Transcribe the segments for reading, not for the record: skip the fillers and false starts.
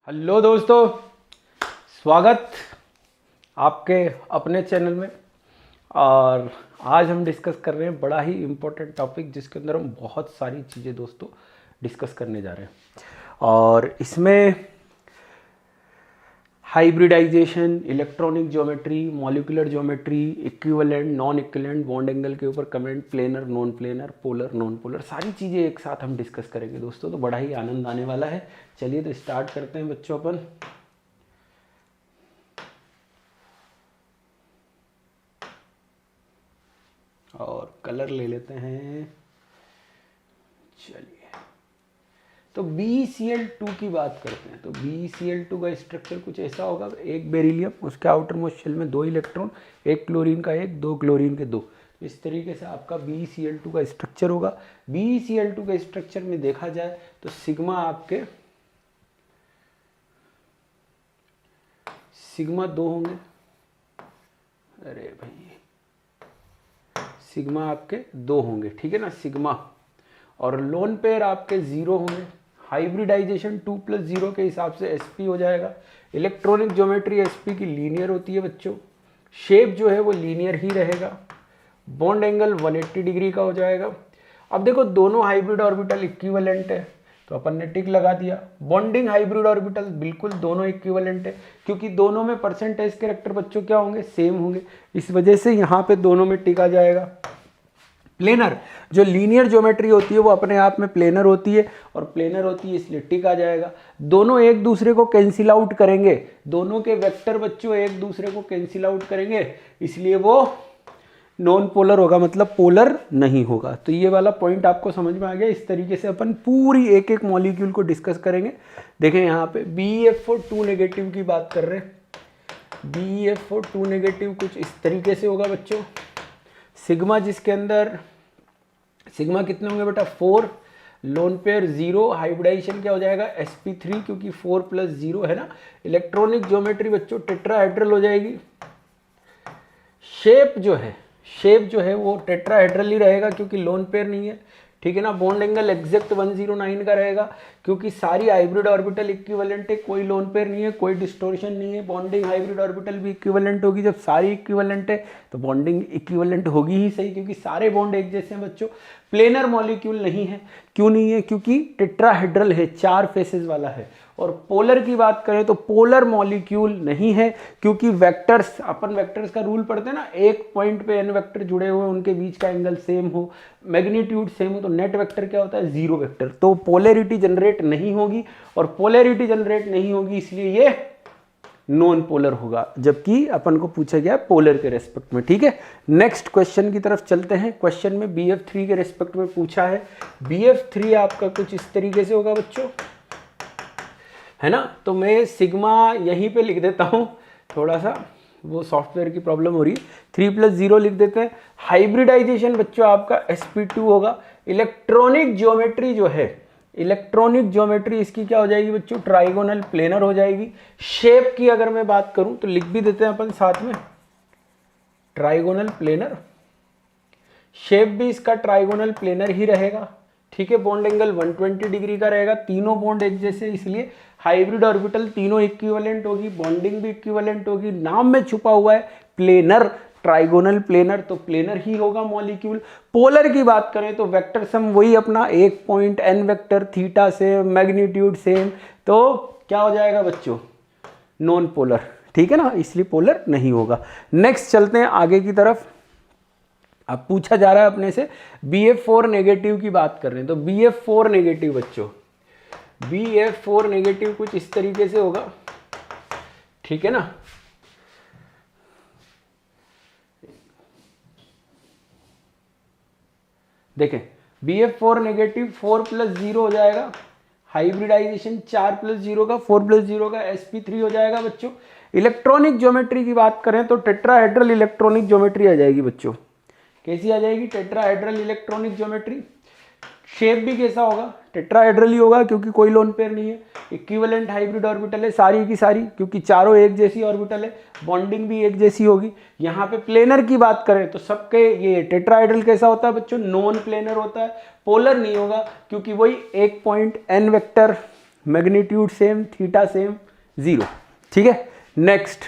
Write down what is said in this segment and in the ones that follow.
Hello दोस्तों, स्वागत आपके अपने चैनल में। और आज हम डिस्कस कर रहे हैं बड़ा ही इम्पोर्टेंट टॉपिक, जिसके अंदर हम बहुत सारी चीज़ें दोस्तों डिस्कस करने जा रहे हैं। और इसमें hybridisation, electronic geometry, molecular geometry, equivalent, non equivalent, bond angle के ऊपर comment, planar, non planar, polar, non polar, सारी चीज़ें एक साथ हम डिस्कस करेंगे दोस्तों। तो बड़ा ही आनंद आने वाला है। चलिए तो स्टार्ट करते हैं बच्चों अपन। और कलर ले लेते हैं। चलिए तो BeCl2 की बात करते हैं। तो BeCl2 का स्ट्रक्चर कुछ ऐसा होगा, एक बेरिलियम, उसके आउटर मोस्ट शेल में 2 इलेक्ट्रॉन, एक क्लोरीन का एक, 2 क्लोरीन के 2। इस तरीके से आपका BeCl2 का स्ट्रक्चर होगा। BeCl2 के स्ट्रक्चर में देखा जाए तो सिग्मा आपके सिग्मा 2 होंगे। अरे भाई, सिग्मा आपके 2 होंगे, ठीक है ना, सिग्मा। और लोन पेयर आपके 0 होंगे। हाइब्रिडाइजेशन 2 + 0 के हिसाब से sp हो जाएगा। इलेक्ट्रॉनिक ज्योमेट्री sp की लीनियर होती है बच्चों। शेप जो है वो लीनियर ही रहेगा। बॉन्ड एंगल 180 डिग्री का हो जाएगा। अब देखो, दोनों हाइब्रिड ऑर्बिटल इक्विवेलेंट है तो अपन ने टिक लगा दिया। बॉन्डिंग हाइब्रिड ऑर्बिटल बिल्कुल दोनों इक्विवेलेंट है, क्योंकि दोनों में परसेंटेज कैरेक्टर बच्चों क्या होंगे, सेम होंगे। इस वजह से यहाँ पे दोनों में टिक आ जाएगा। प्लेनर, जो लीनियर ज्योमेट्री होती है वो अपने आप में प्लेनर होती है, और प्लेनर होती है इसलिए टिक आ जाएगा। दोनों एक दूसरे को कैंसिल आउट करेंगे, दोनों के वेक्टर बच्चों एक दूसरे को कैंसिल आउट करेंगे, इसलिए वो नॉन पोलर होगा, मतलब पोलर नहीं होगा। तो ये वाला पॉइंट आपको समझ में आ गया। इस तरीके से अपन पूरी एक एक मॉलिक्यूल को डिस्कस करेंगे। देखें यहाँ पे BeF2 नेगेटिव की बात कर रहे हैं। BeF2 नेगेटिव कुछ इस तरीके से होगा बच्चों। सिग्मा, जिसके अंदर सिग्मा कितने होंगे बेटा, 4, लोन पेयर 0, हाइब्रिडाइजेशन क्या हो जाएगा, sp3, क्योंकि 4 + 0 है ना। इलेक्ट्रॉनिक ज्योमेट्री बच्चों टेट्राहेड्रल हो जाएगी। शेप जो है वो टेट्राहेड्रल ही रहेगा, क्योंकि लोन पेयर नहीं है, ठीक है ना। बॉन्ड एंगल एग्जैक्ट 109 का रहेगा, क्योंकि सारी हाइब्रिड ऑर्बिटल इक्विवेलेंट है, कोई लोन पेयर नहीं है, कोई डिस्टोर्शन नहीं है। बॉन्डिंग हाइब्रिड ऑर्बिटल भी इक्विवेलेंट होगी। जब सारी इक्विवेलेंट है तो बॉन्डिंग इक्विवेलेंट होगी ही सही, क्योंकि सारे बॉन्ड एक जैसे हैं बच्चों। प्लेनर मॉलिक्यूल नहीं है। क्यों नहीं है, क्योंकि टेट्राहेड्रल है, 4 फेसेस वाला है। और पोलर की बात करें तो पोलर मॉलिक्यूल नहीं है, क्योंकि वेक्टर्स, अपन वेक्टर्स का रूल पढ़ते हैं ना, एक पॉइंट पे n वेक्टर जुड़े हुए, उनके बीच का एंगल सेम हो, मैग्नीट्यूड सेम हो, तो नेट वेक्टर क्या होता है, 0 वेक्टर। तो पोलैरिटी जनरेट नहीं होगी, और पोलैरिटी जनरेट नहीं होगी इसलिए ये नॉन पोलर होगा, जबकि अपन को पूछा गया पोलर के रेस्पेक्ट में, ठीक है। नेक्स्ट क्वेश्चन की तरफ चलते हैं। क्वेश्चन में BF3 के रेस्पेक्ट में पूछा है। BF3 आपका कुछ इस तरीके से होगा बच्चों, है ना। तो मैं सिग्मा यहीं पे लिख देता हूँ, थोड़ा सा वो सॉफ्टवेयर की प्रॉब्लम हो रही है। 3 + 0 लिख देते हैं। हाइब्रिडाइजेशन बच्चों आपका sp2 होगा। इलेक्ट्रॉनिक ज्योमेट्री जो है, इलेक्ट्रॉनिक ज्योमेट्री इसकी क्या हो जाएगी बच्चों, ट्राइगोनल प्लेनर हो जाएगी। शेप की अगर मैं बात करूं तो लिख भी देते हैं अपन साथ में, ट्राइगोनल प्लेनर। शेप भी इसका ट्राइगोनल प्लेनर ही रहेगा, ठीक है। बॉन्ड एंगल 120 डिग्री का रहेगा। तीनों बॉन्ड एक जैसे, इसलिए हाइब्रिड ऑर्बिटल तीनों इक्विवेलेंट होगी, बॉन्डिंग भी इक्विवेलेंट होगी। नाम में छुपा हुआ है प्लेनर, ट्राइगोनल प्लेनर, तो प्लेनर ही होगा मॉलिक्यूल। पोलर की बात करें तो वेक्टर सम वही अपना, एक point n vector, theta same, magnitude same, तो क्या हो जाएगा बच्चों, नॉन पोलर, ठीक है ना, इसलिए पोलर नहीं होगा। नेक्स्ट चलते हैं आगे की तरफ। अब पूछा जा रहा है अपने से BF4 नेगेटिव की बात कर रहे हैं। तो BF4 नेगेटिव बच्चों, BF4 नेगेटिव कुछ इस तरीके से होगा, ठीक है ना। देखें, BF4 नेगेटिव 4 + 0 हो जाएगा। हाइब्रिडाइजेशन 4 + 0 का, 4 + 0 का sp3 हो जाएगा बच्चों। इलेक्ट्रॉनिक ज्योमेट्री की बात करें तो टेट्राहेड्रल इलेक्ट्रॉनिक ज्योमेट्री आ जाएगी बच्चों। कैसी आ जाएगी, टेट्राहेड्रल इलेक्ट्रॉनिक ज्योमेट्री। शेप भी कैसा होगा, टेट्राहेड्रल ही होगा, क्योंकि कोई लोन पेयर नहीं है। इक्विवेलेंट हाइब्रिड ऑर्बिटल है सारी की सारी, क्योंकि चारों एक जैसी ऑर्बिटल है। बॉन्डिंग भी एक जैसी होगी। यहाँ पे प्लेनर की बात करें तो सबके ये टेट्राहेड्रल कैसा होता है बच्चों, नॉन प्लेनर होता है। पोलर नहीं होगा, क्योंकि वही एक point n vector magnitude same, theta same, 0। ठीक है, नेक्स्ट।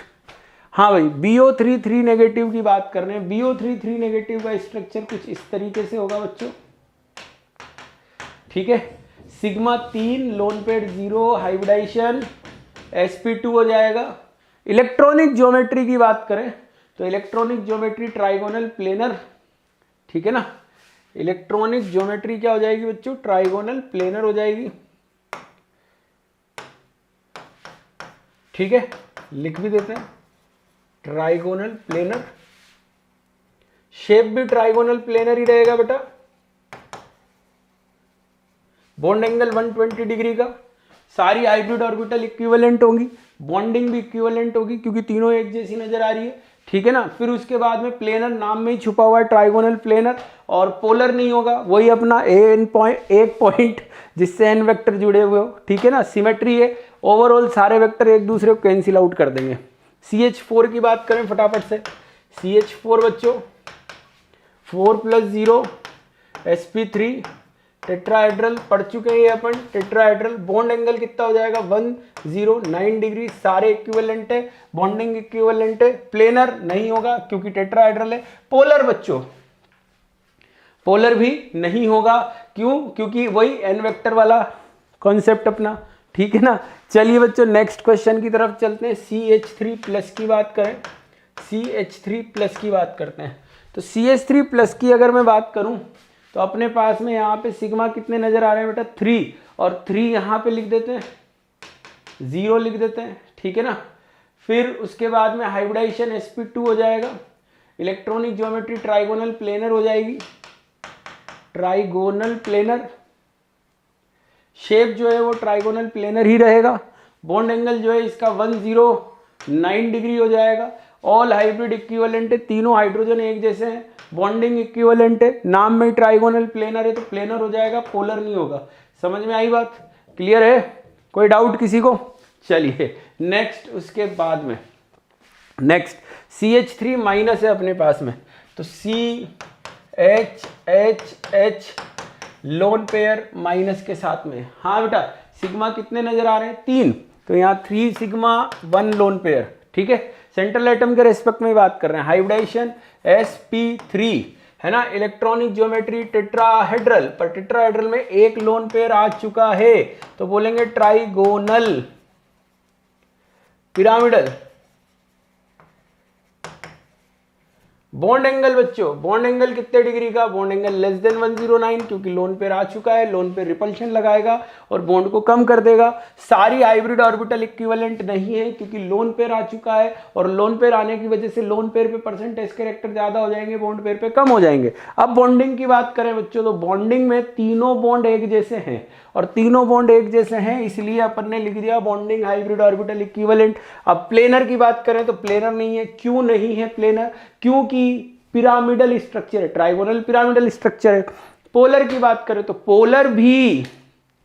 हाँ भाई, BO3 नेगेटिव की बात कर रहे हैं। BO3 नेगेटिव का स्ट्रक्चर कुछ इस तरीके से होगा बच्चों। ठीक है, sigma 3, lone pair 0, hybridisation sp2 हो जाएगा। इलेक्ट्रॉनिक ज्योमेट्री की बात करें तो इलेक्ट्रॉनिक ज्योमेट्री ट्राइगोनल प्लेनर, ठीक है ना। इलेक्ट्रॉनिक ज्योमेट्री क्या हो जाएगी बच्चों, ट्राइगोनल प्लेनर हो जाएगी। ठीक है, लिख भी देते हैं ट्राइगोनल प्लेनर। शेप भी ट्राइगोनल प्लेनर ही रहेगा बेटा। बॉन्ड एंगल 120 डिग्री का, सारी हाइब्रिड ऑर्बिटल इक्विवेलेंट होंगी, बॉन्डिंग भी इक्विवेलेंट होगी क्योंकि तीनों एक जैसी नजर आ रही है। ठीक है ना। फिर उसके बाद में प्लेनर, नाम में ही छुपा हुआ है ट्राइगोनल प्लेनर, और पोलर नहीं होगा, वही अपना एक पॉइंट जिससे एन वेक्टर जुड़े हुए हो। ठीक है ना, सिमेट्री है, ओवरऑल सारे वेक्टर एक दूसरे को कैंसिल आउट कर देंगे। CH4 की बात करें फटाफट से, CH4 बच्चों 4 + 0 sp3 टेट्राहेड्रल पढ़ चुके हैं अपन। टेट्राहेड्रल बॉन्ड एंगल कितना हो जाएगा, 109 डिग्री, सारे इक्विवेलेंट है, बॉन्डिंग इक्विवेलेंट है। प्लेनर नहीं होगा क्योंकि टेट्राहेड्रल है। पोलर बच्चों, पोलर भी नहीं होगा, क्यों, क्योंकि वही एन वेक्टर वाला कॉन्सेप्ट अपना। ठीक है ना। चलिए बच्चों नेक्स्ट क्वेश्चन की तरफ चलते हैं। CH3+ की बात करें, CH3+ की बात करते हैं। तो CH3+ की अगर मैं बात करूं तो अपने पास में यहाँ पे सिग्मा कितने नजर आ रहे हैं बेटा, 3, और 3 यहाँ पे लिख देते हैं, 0 लिख देते हैं। ठीक है ना। फिर उसके बाद में हाइब्रिडाइजेशन sp2 हो जाएगा। इलेक्ट्रॉनिक ज्योमेट्री ट्राइगोनल प्लेनर हो जाएगी, ट्राइगोनल प्लेनर। शेप जो है वो ट्राइगोनल प्लेनर ही रहेगा। बॉन्ड एंगल जो है इसका 109 डिग्री हो जाएगा। ऑल हाइब्रिड इक्विवेलेंट है, तीनों हाइड्रोजन एक जैसे हैं। बॉन्डिंग इक्विवेलेंट है, नाम में ट्राइगोनल प्लेनर है तो प्लेनर हो जाएगा, पोलर नहीं होगा। समझ में आई बात, क्लियर है, कोई डाउट किसी को? चलिए नेक्स्ट, उसके बाद में नेक्स्ट CH3- है अपने पास में, तो CH लोन पेयर माइनस के साथ में। हाँ बेटा, सिग्मा कितने नजर आ रहे हैं, 3, तो यहाँ 3 सिग्मा 1 लोन पेयर। ठीक है, सेंट्रल एटम के रेस्पेक्ट में बात कर रहे हैं। हाइब्रिडाइजेशन sp3 है ना। इलेक्ट्रॉनिक ज्योमेट्री टेट्राहेड्रल, पर टेट्राहेड्रल में एक लोन पेयर आ चुका है तो बोलेंगे ट्राइगोनल पिरामिडल। बॉन्ड एंगल बच्चों, बॉन्ड एंगल कितने डिग्री का, बॉन्ड एंगल <109, क्योंकि लोन पेयर आ चुका है, लोन पेयर रिपल्शन लगाएगा और बॉन्ड को कम कर देगा। सारी हाइब्रिड ऑर्बिटल इक्विवेलेंट नहीं है क्योंकि लोन पेयर आ चुका है, और लोन पेयर आने की वजह से लोन पेयर पे परसेंटेज कैरेक्टर ज्यादा हो जाएंगे, बॉन्ड पेयर पे कम हो जाएंगे। अब बॉन्डिंग की बात करें बच्चों, तो बॉन्डिंग में तीनों बॉन्ड एक जैसे हैं, और तीनों बॉन्ड एक जैसे हैं इसलिए अपन ने लिख दिया बॉन्डिंग हाइब्रिड ऑर्बिटल इक्विवेलेंट। अब प्लेनर की बात करें तो प्लेनर नहीं है। क्यों नहीं है प्लेनर, क्योंकि पिरामिडल स्ट्रक्चर है, ट्राइगोनल पिरामिडल स्ट्रक्चर है। पोलर की बात करें तो पोलर भी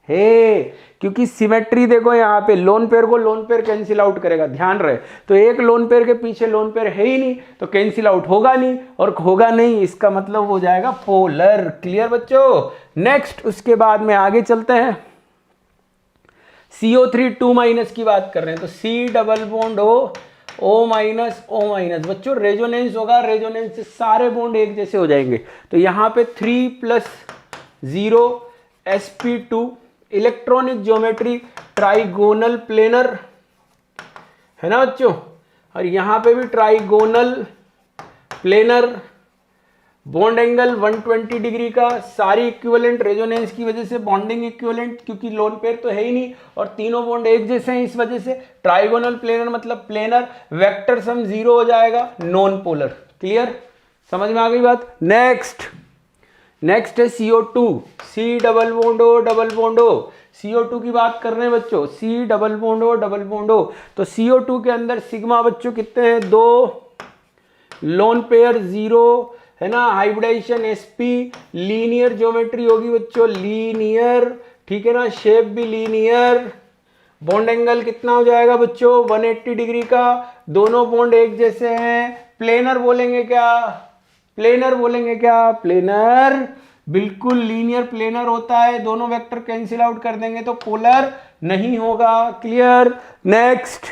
है, क्योंकि सिमेट्री देखो यहाँ पे लोन पेयर को लोन पेयर कैंसिल आउट करेगा, ध्यान रहे। तो एक लोन पेयर के पीछे लोन पेयर है ही नहीं तो कैंसिल आउट होगा नहीं, और होगा नहीं इसका मतलब हो जाएगा पोलर। क्लियर बच्चों। नेक्स्ट, उसके बाद में आगे चलते हैं। CO3 2- की बात कर रहे हैं, तो C डबल बॉन्ड O- बच्चों रेजोनेंस होगा, रेजोनेंस से सारे बॉन्ड एक जैसे हो जाएंगे। तो यहाँ पे 3 + 0 sp2, electronic geometry trigonal planar है ना बच्चों, और यहाँ पे भी trigonal planar. Bond angle 120 degree का, सारी इक्विवेलेंट, रेजोनेंस की वजह से बॉन्डिंग इक्विवेलेंट, क्योंकि लोन पेयर तो है ही नहीं और तीनों बॉन्ड एक जैसे हैं, इस वजह से ट्राइगोनल प्लेनर मतलब प्लेनर। वेक्टर सम 0 हो जाएगा, नॉन पोलर। क्लियर, समझ में आ गई बात। नेक्स्ट है CO2, C double bond O। CO2 की बात कर रहे हैं बच्चों, C डबल बॉन्ड O। तो CO2 के अंदर सिग्मा बच्चों कितने हैं, 2, लोन पेयर 0 है ना। हाइब्रिडाइजेशन sp, लीनियर ज्योमेट्री होगी बच्चों, लीनियर। ठीक है ना, शेप भी लीनियर। बॉन्ड एंगल कितना हो जाएगा बच्चों, 180 डिग्री का, दोनों बॉन्ड एक जैसे हैं। प्लेनर बोलेंगे क्या, प्लेनर बोलेंगे क्या, प्लेनर बिल्कुल लीनियर प्लेनर होता है, दोनों वेक्टर कैंसिल आउट कर देंगे तो पोलर नहीं होगा। क्लियर। नेक्स्ट,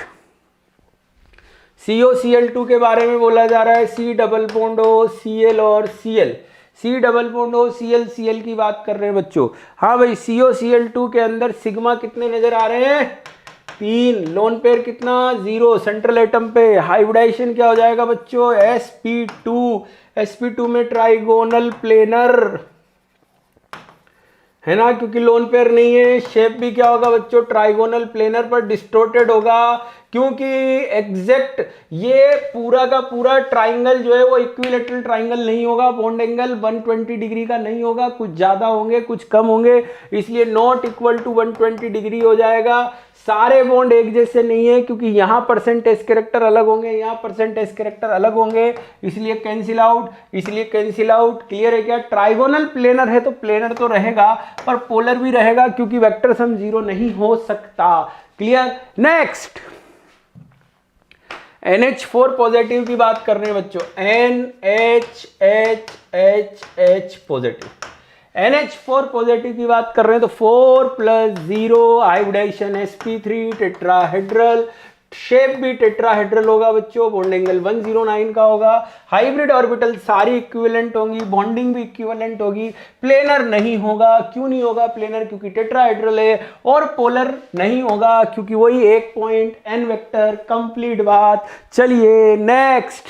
COCl2 के बारे में बोला जा रहा है, C डबल बॉन्ड हो Cl और Cl, C डबल बॉन्ड हो Cl Cl की बात कर रहे हैं बच्चों। हाँ भाई, COCl2 के अंदर सिग्मा कितने नजर आ रहे हैं? 3। लोन पेयर कितना? 0 सेंट्रल एटम पे। हाइब्रिडाइजेशन क्या हो जाएगा बच्चों? sp2। sp2 में ट्राइगोनल प्लेनर है ना, क्योंकि लोन पेयर नहीं है। शेप भी क्या होगा बच्चों? ट्राइगोनल प्लेनर पर डिस्टोर्टेड होगा, क्योंकि एग्जैक्ट ये पूरा का पूरा ट्राइंगल जो है वो इक्विलेटरल ट्राइंगल नहीं होगा। बॉन्ड एंगल 120 डिग्री का नहीं होगा, कुछ ज्यादा होंगे कुछ कम होंगे, इसलिए नॉट इक्वल टू 120 डिग्री हो जाएगा। सारे बॉन्ड एक जैसे नहीं है, क्योंकि यहाँ परसेंट एस कैरेक्टर अलग होंगे, यहाँ परसेंट एस कैरेक्टर अलग होंगे, इसलिए कैंसिल आउट, इसलिए कैंसिल आउट। क्लियर है क्या? ट्राइगोनल प्लेनर है तो प्लेनर तो रहेगा पर पोलर भी रहेगा, क्योंकि वेक्टर सम 0 नहीं हो सकता। क्लियर। नेक्स्ट, NH4 पॉजिटिव की बात कर रहे हैं बच्चों। NHHHH पॉजिटिव, NH4 पॉजिटिव की बात कर रहे हैं तो 4 + 0 हाइब्रिडाइजेशन sp3 टेट्राहेड्रल। शेप भी टेट्राहेड्रल होगा बच्चों, बॉन्ड एंगल 109 का होगा। हाइब्रिड ऑर्बिटल सारी इक्विवेलेंट होंगी, बॉन्डिंग भी इक्विवेलेंट होगी। प्लेनर नहीं होगा, क्यों नहीं होगा प्लेनर? क्योंकि टेट्राहेड्रल है। और पोलर नहीं होगा, क्योंकि वही एक पॉइंट n वेक्टर। कंप्लीट बात। चलिए नेक्स्ट,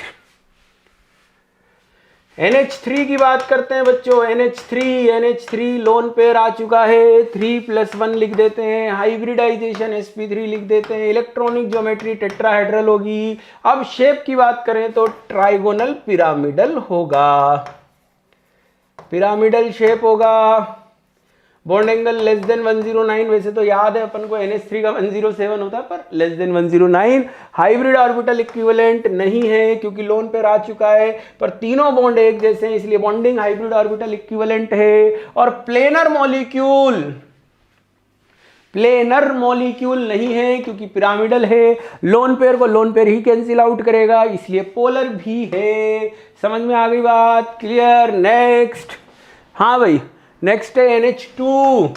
NH3 की बात करते हैं बच्चों। NH3 लोन पेयर आ चुका है, 3+1 लिख देते हैं। हाइब्रिडाइजेशन sp3 लिख देते हैं। इलेक्ट्रॉनिक ज्योमेट्री टेट्राहेड्रल होगी। अब शेप की बात करें तो ट्राइगोनल पिरामिडल होगा, पिरामिडल शेप होगा। Bond angle <109। वैसे तो याद है अपन को NH3 का 107 होता है, पर <109। हाइब्रिड ऑर्बिटल इक्विवेलेंट नहीं है, क्योंकि लोन पेयर आ चुका है, पर तीनों बॉन्ड एक जैसे हैं, इसलिए बॉन्डिंग हाइब्रिड ऑर्बिटल इक्विवेलेंट है। और प्लेनर मॉलिक्यूल नहीं है, क्योंकि पिरामिडल है। लोन पेयर को लोन पेयर ही कैंसिल आउट करेगा, इसलिए पोलर भी है। समझ में आ गई बात? क्लियर। नेक्स्ट, हाँ भाई, नेक्स्ट है NH2।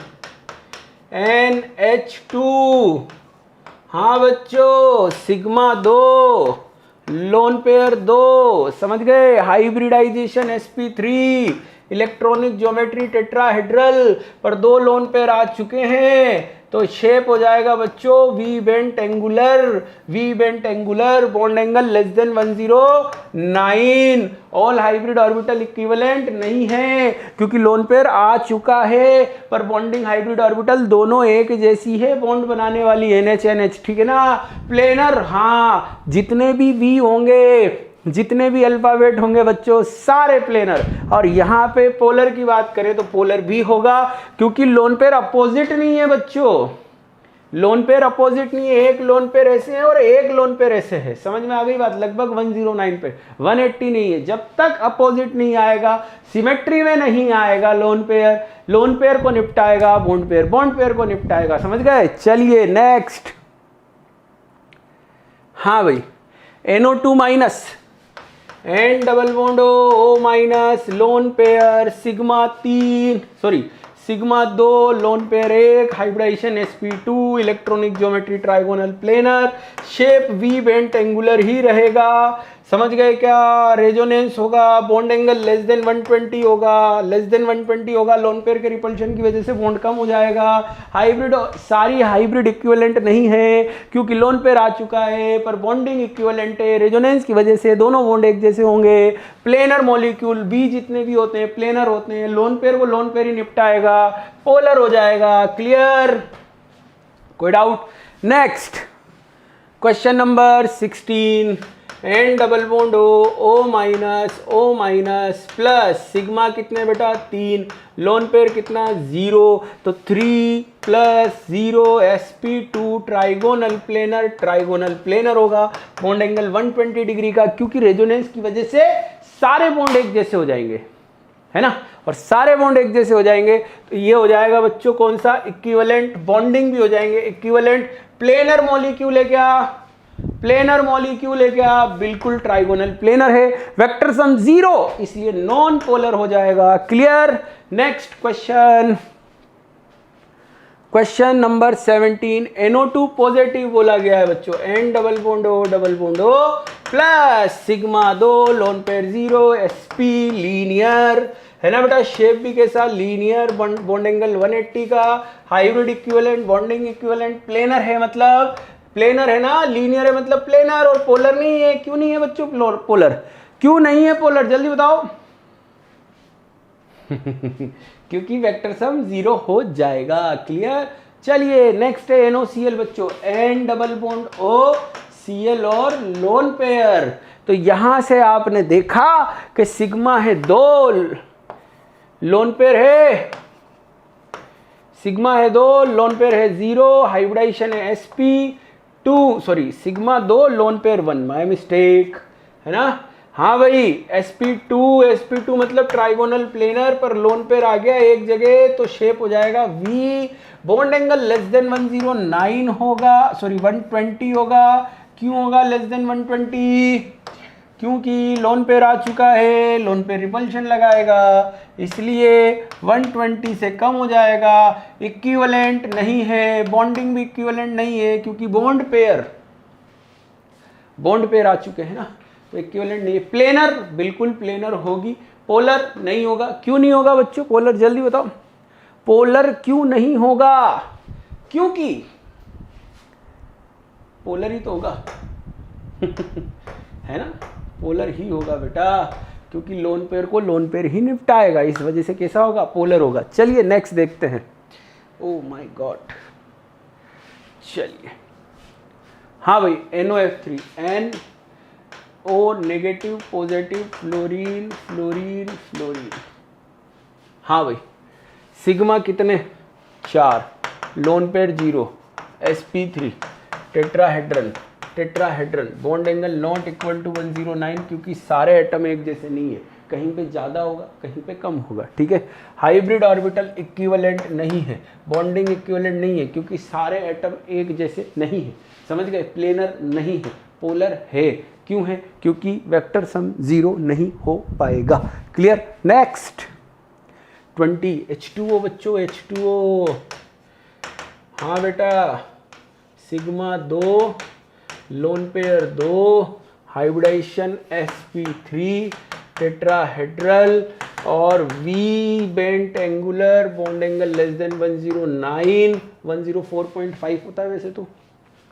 हाँ बच्चों, सिग्मा 2, लोन पेयर 2, समझ गए? Hybridisation sp3, electronic geometry tetrahedral, पर 2 लोन पेयर आ चुके हैं, तो शेप हो जाएगा बच्चों V bent angular. Bond angle <109। All hybrid orbital equivalent नहीं है, क्योंकि लोन पेयर आ चुका है, पर बॉन्डिंग हाइब्रिड ऑर्बिटल दोनों एक जैसी है, बॉन्ड बनाने वाली NH। ठीक है ना? प्लेनर, हाँ, जितने भी वी होंगे, जितने भी अल्फाबेट होंगे बच्चों, सारे प्लेनर। और यहाँ पे पोलर की बात करें तो पोलर भी होगा, क्योंकि लोन पेयर अपोजिट नहीं है बच्चों। लोन पेयर अपोजिट नहीं है, एक लोन पेयर ऐसे है और एक लोन पेयर ऐसे है। समझ में आ गई बात? लगभग 109 पे 180 नहीं है। जब तक अपोजिट नहीं आएगा, सिमेट्री में नहीं आएगा, लोन पेयर को निपटाएगा, बॉन्ड पेयर को निपटाएगा। समझ गए? चलिए नेक्स्ट, हाँ भाई, NO2- N double bond O-, lone pair sigma 2, lone pair 1, hybridisation sp2, electronic geometry trigonal planar. Shape V bent angular ही रहेगा। समझ गए क्या? रेजोनेंस होगा, बॉन्ड एंगल <120 होगा। लोन पेयर के रिपल्शन की वजह से बॉन्ड कम हो जाएगा। सारी हाइब्रिड इक्विवेलेंट नहीं है, क्योंकि लोन पेयर आ चुका है, पर बॉन्डिंग इक्विवेलेंट है। रेजोनेंस की वजह से दोनों बॉन्ड एक जैसे होंगे। प्लेनर मॉलिक्यूल भी जितने भी होते हैं प्लेनर होते हैं। लोन पेयर को लोन पेयर ही निपटाएगा, पोलर हो जाएगा। क्लियर? कोई doubt? Next, question number 16। N double bond O- plus sigma कितने बेटा? 3। लोन पेयर कितना? 0। तो 3 + 0 sp2 ट्राइगोनल प्लेनर होगा। बॉन्ड एंगल 120 डिग्री का, क्योंकि रेजोनेंस की वजह से सारे बॉन्ड एक जैसे हो जाएंगे, है ना? और सारे बॉन्ड एक जैसे हो जाएंगे तो ये हो जाएगा बच्चों कौन सा? इक्विवेलेंट। बॉन्डिंग भी हो जाएंगे इक्विवेलेंट। प्लेनर मॉलिक्यूल है क्या? प्लेनर मॉलिक्यूल है क्या? बिल्कुल ट्राइगोनल प्लेनर है। वेक्टर सम 0 इसलिए नॉन पोलर हो जाएगा। Clear? Next question, question number 17। NO2 positive बोला गया है बच्चों, N double bond O plus sigma 2 lone pair 0 sp linear है ना बेटा। शेप भी कैसा? लीनियर, बॉन्ड एंगल 180 का, hybrid equivalent, bonding equivalent, planar है मतलब प्लेनर है ना, लीनियर है मतलब प्लेनर, और पोलर नहीं है। क्यों नहीं है बच्चों पोलर? क्यों नहीं है पोलर? जल्दी बताओ। क्योंकि वेक्टर सम 0 हो जाएगा। क्लियर? चलिए नेक्स्ट है NOCl बच्चों, N double bond O Cl और लोन पेयर। तो यहां से आपने देखा कि सिग्मा है 2, लोन पेयर है, सिग्मा है 2, लोन पेयर है 0, हाइब्रिडाइजेशन है sp2 sorry sigma 2 lone pair 1, my mistake है ना। हाँ भाई sp2 मतलब ट्राइगोनल प्लेनर, पर लोन पेयर आ गया एक जगह तो शेप हो जाएगा V। Bond angle less than 109 होगा, सॉरी 120 होगा। क्यों होगा लेस देन 120? क्योंकि लोन पेयर आ चुका है, लोन पेयर रिपल्शन लगाएगा, इसलिए 120 से कम हो जाएगा। इक्विवेलेंट नहीं है, बॉन्डिंग भी इक्विवेलेंट नहीं है, क्योंकि बॉन्ड पेयर आ चुके हैं ना, तो इक्विवेलेंट नहीं है। प्लेनर बिल्कुल प्लेनर होगी, पोलर नहीं होगा। क्यों नहीं होगा बच्चों पोलर? जल्दी बताओ, पोलर क्यों नहीं होगा? क्योंकि पोलर ही तो होगा है ना, पोलर ही होगा बेटा, क्योंकि लोन पेयर को लोन पेयर ही निपटाएगा, इस वजह से कैसा होगा? पोलर होगा। चलिए नेक्स्ट देखते हैं। ओ माय गॉड, चलिए हाँ भाई NOF3 NO negative positive fluorine fluorine fluorine. हाँ भाई सिग्मा कितने? 4, lone pair 0, sp3, tetrahedral, bond angle not equal to 109, क्योंकि सारे एटम एक जैसे नहीं है, कहीं पे ज़्यादा होगा कहीं पे कम होगा। ठीक है। हाइब्रिड ऑर्बिटल इक्विवेलेंट नहीं है, बॉन्डिंग इक्विवेलेंट नहीं है, क्योंकि सारे एटम एक जैसे नहीं है। समझ गए? प्लेनर नहीं है, पोलर है। क्यों है? क्योंकि वेक्टर सम 0 नहीं हो पाएगा। क्लियर? नेक्स्ट 20 H2O बच्चों, H2O। हाँ बेटा sigma 2, lone pair 2, hybridisation sp3, tetrahedral और V bent angular, bond angle less than 109, 104.5 होता है वैसे तो।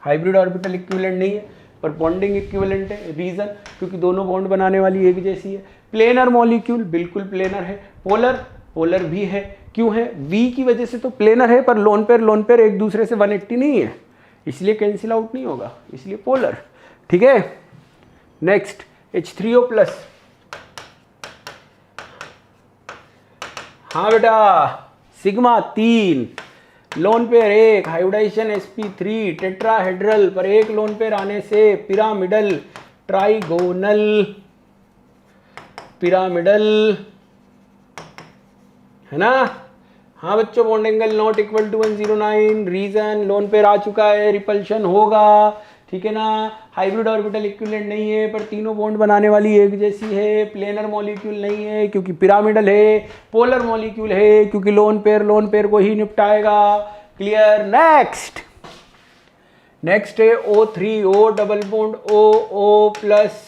हाइब्रिड ऑर्बिटल इक्विवेलेंट नहीं है, पर बॉन्डिंग इक्विवेलेंट है। रीजन? क्योंकि दोनों बॉन्ड बनाने वाली एक जैसी है। प्लेनर मॉलिक्यूल बिल्कुल प्लेनर है। पोलर भी है। क्यों है? V की वजह से तो प्लेनर है, पर लोन पेयर एक दूसरे से 180 नहीं है, इसलिए कैंसिल आउट नहीं होगा, इसलिए पोलर। ठीक है। Next H3O plus. हाँ बेटा sigma 3, lone pair 1, hybridisation sp3, tetrahedral, पर एक लोन पेयर आने से पिरामिडल, ट्राइगोनल, पिरामिडल है ना। हाँ बच्चों bond angle not equal to 109, reason lone pair आ चुका है, रिपल्शन होगा। ठीक है ना। हाइब्रिड ऑर्बिटल इक्विवेलेंट नहीं है, पर तीनों बॉन्ड बनाने वाली एक जैसी है। प्लेनर मॉलिक्यूल नहीं है, क्योंकि पिरामिडल है। पोलर मॉलिक्यूल है, क्योंकि लोन पेयर को ही निपटाएगा। क्लियर? नेक्स्ट है O3O double bond O plus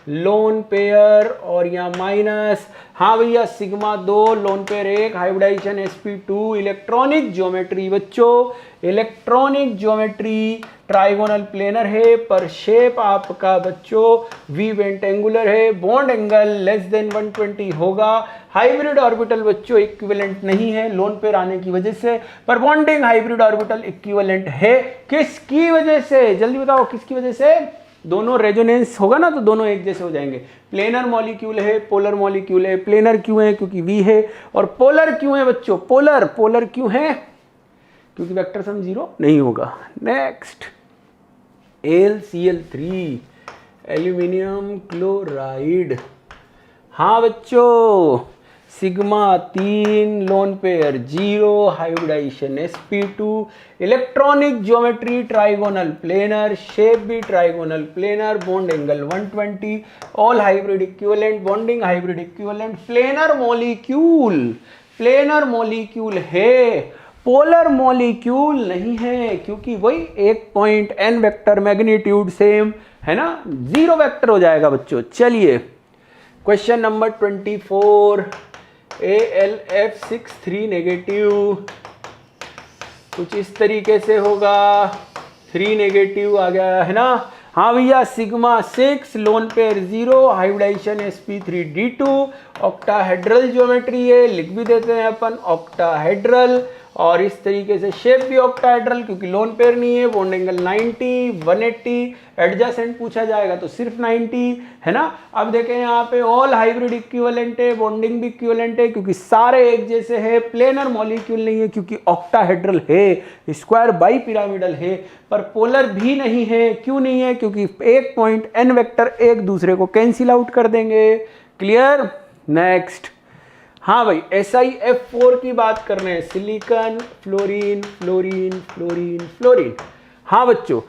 lone pair और यहाँ माइनस। हाँ भैया sigma 2, lone pair 1, hybridisation sp2, electronic geometry बच्चों, इलेक्ट्रॉनिक ज्योमेट्री, ट्राइगोनल प्लेनर है, पर शेप आपका बच्चों वी वेंटेंगुलर है। बॉन्ड एंगल लेस देन 120 होगा। हाइब्रिड ऑर्बिटल बच्चों इक्विवेलेंट नहीं है लोन पेयर आने की वजह से, पर बॉन्डिंग हाइब्रिड ऑर्बिटल इक्विवेलेंट है। किसकी वजह से? जल्दी बताओ किसकी वजह से? दोनों रेजोनेंस होगा ना, तो दोनों एक जैसे हो जाएंगे। प्लेनर मॉलिक्यूल है, पोलर मॉलिक्यूल है। प्लेनर क्यों है? क्योंकि V है। और पोलर क्यों है बच्चों? पोलर क्यों है? क्योंकि वेक्टर सम 0 नहीं होगा। Next AlCl3, aluminium chloride. हाँ बच्चों sigma 3 lone pair 0 hybridisation sp2 electronic geometry trigonal planar shape भी trigonal planar bond angle 120 all hybrid equivalent bonding hybrid equivalent planar molecule है, पोलर मॉलिक्यूल नहीं है, क्योंकि वही एक point n vector magnitude same है ना, 0 वेक्टर हो जाएगा बच्चों। चलिए क्वेश्चन नंबर 24 ALF63 नेगेटिव कुछ इस तरीके से होगा, 3 नेगेटिव आ गया है ना। हाँ भैया, sigma 6 lone pair 0 hybridisation sp3d2 octahedral geometry है, लिख भी देते हैं अपन ऑक्टाहेड्रल, और इस तरीके से शेप भी ऑक्टाहेड्रल क्योंकि लोन पेयर नहीं है, बॉन्ड एंगल 90 180, एडजेसेंट पूछा जाएगा तो सिर्फ 90 है ना। अब देखें यहाँ पे ऑल हाइब्रिड इक्विवेलेंट है, बॉन्डिंग भी इक्विवेलेंट है क्योंकि सारे एक जैसे है, प्लेनर मॉलिक्यूल नहीं है क्योंकि ऑक्टाहेड्रल है, स्क्वायर बाई पिरामिडल है, पर पोलर भी नहीं है। क्यों नहीं है? क्योंकि एक पॉइंट n वेक्टर एक दूसरे को कैंसिल आउट कर देंगे। क्लियर? नेक्स्ट, हाँ भाई SiF4 की बात कर रहे हैं, silicon fluorine fluorine fluorine fluorine. हाँ बच्चों,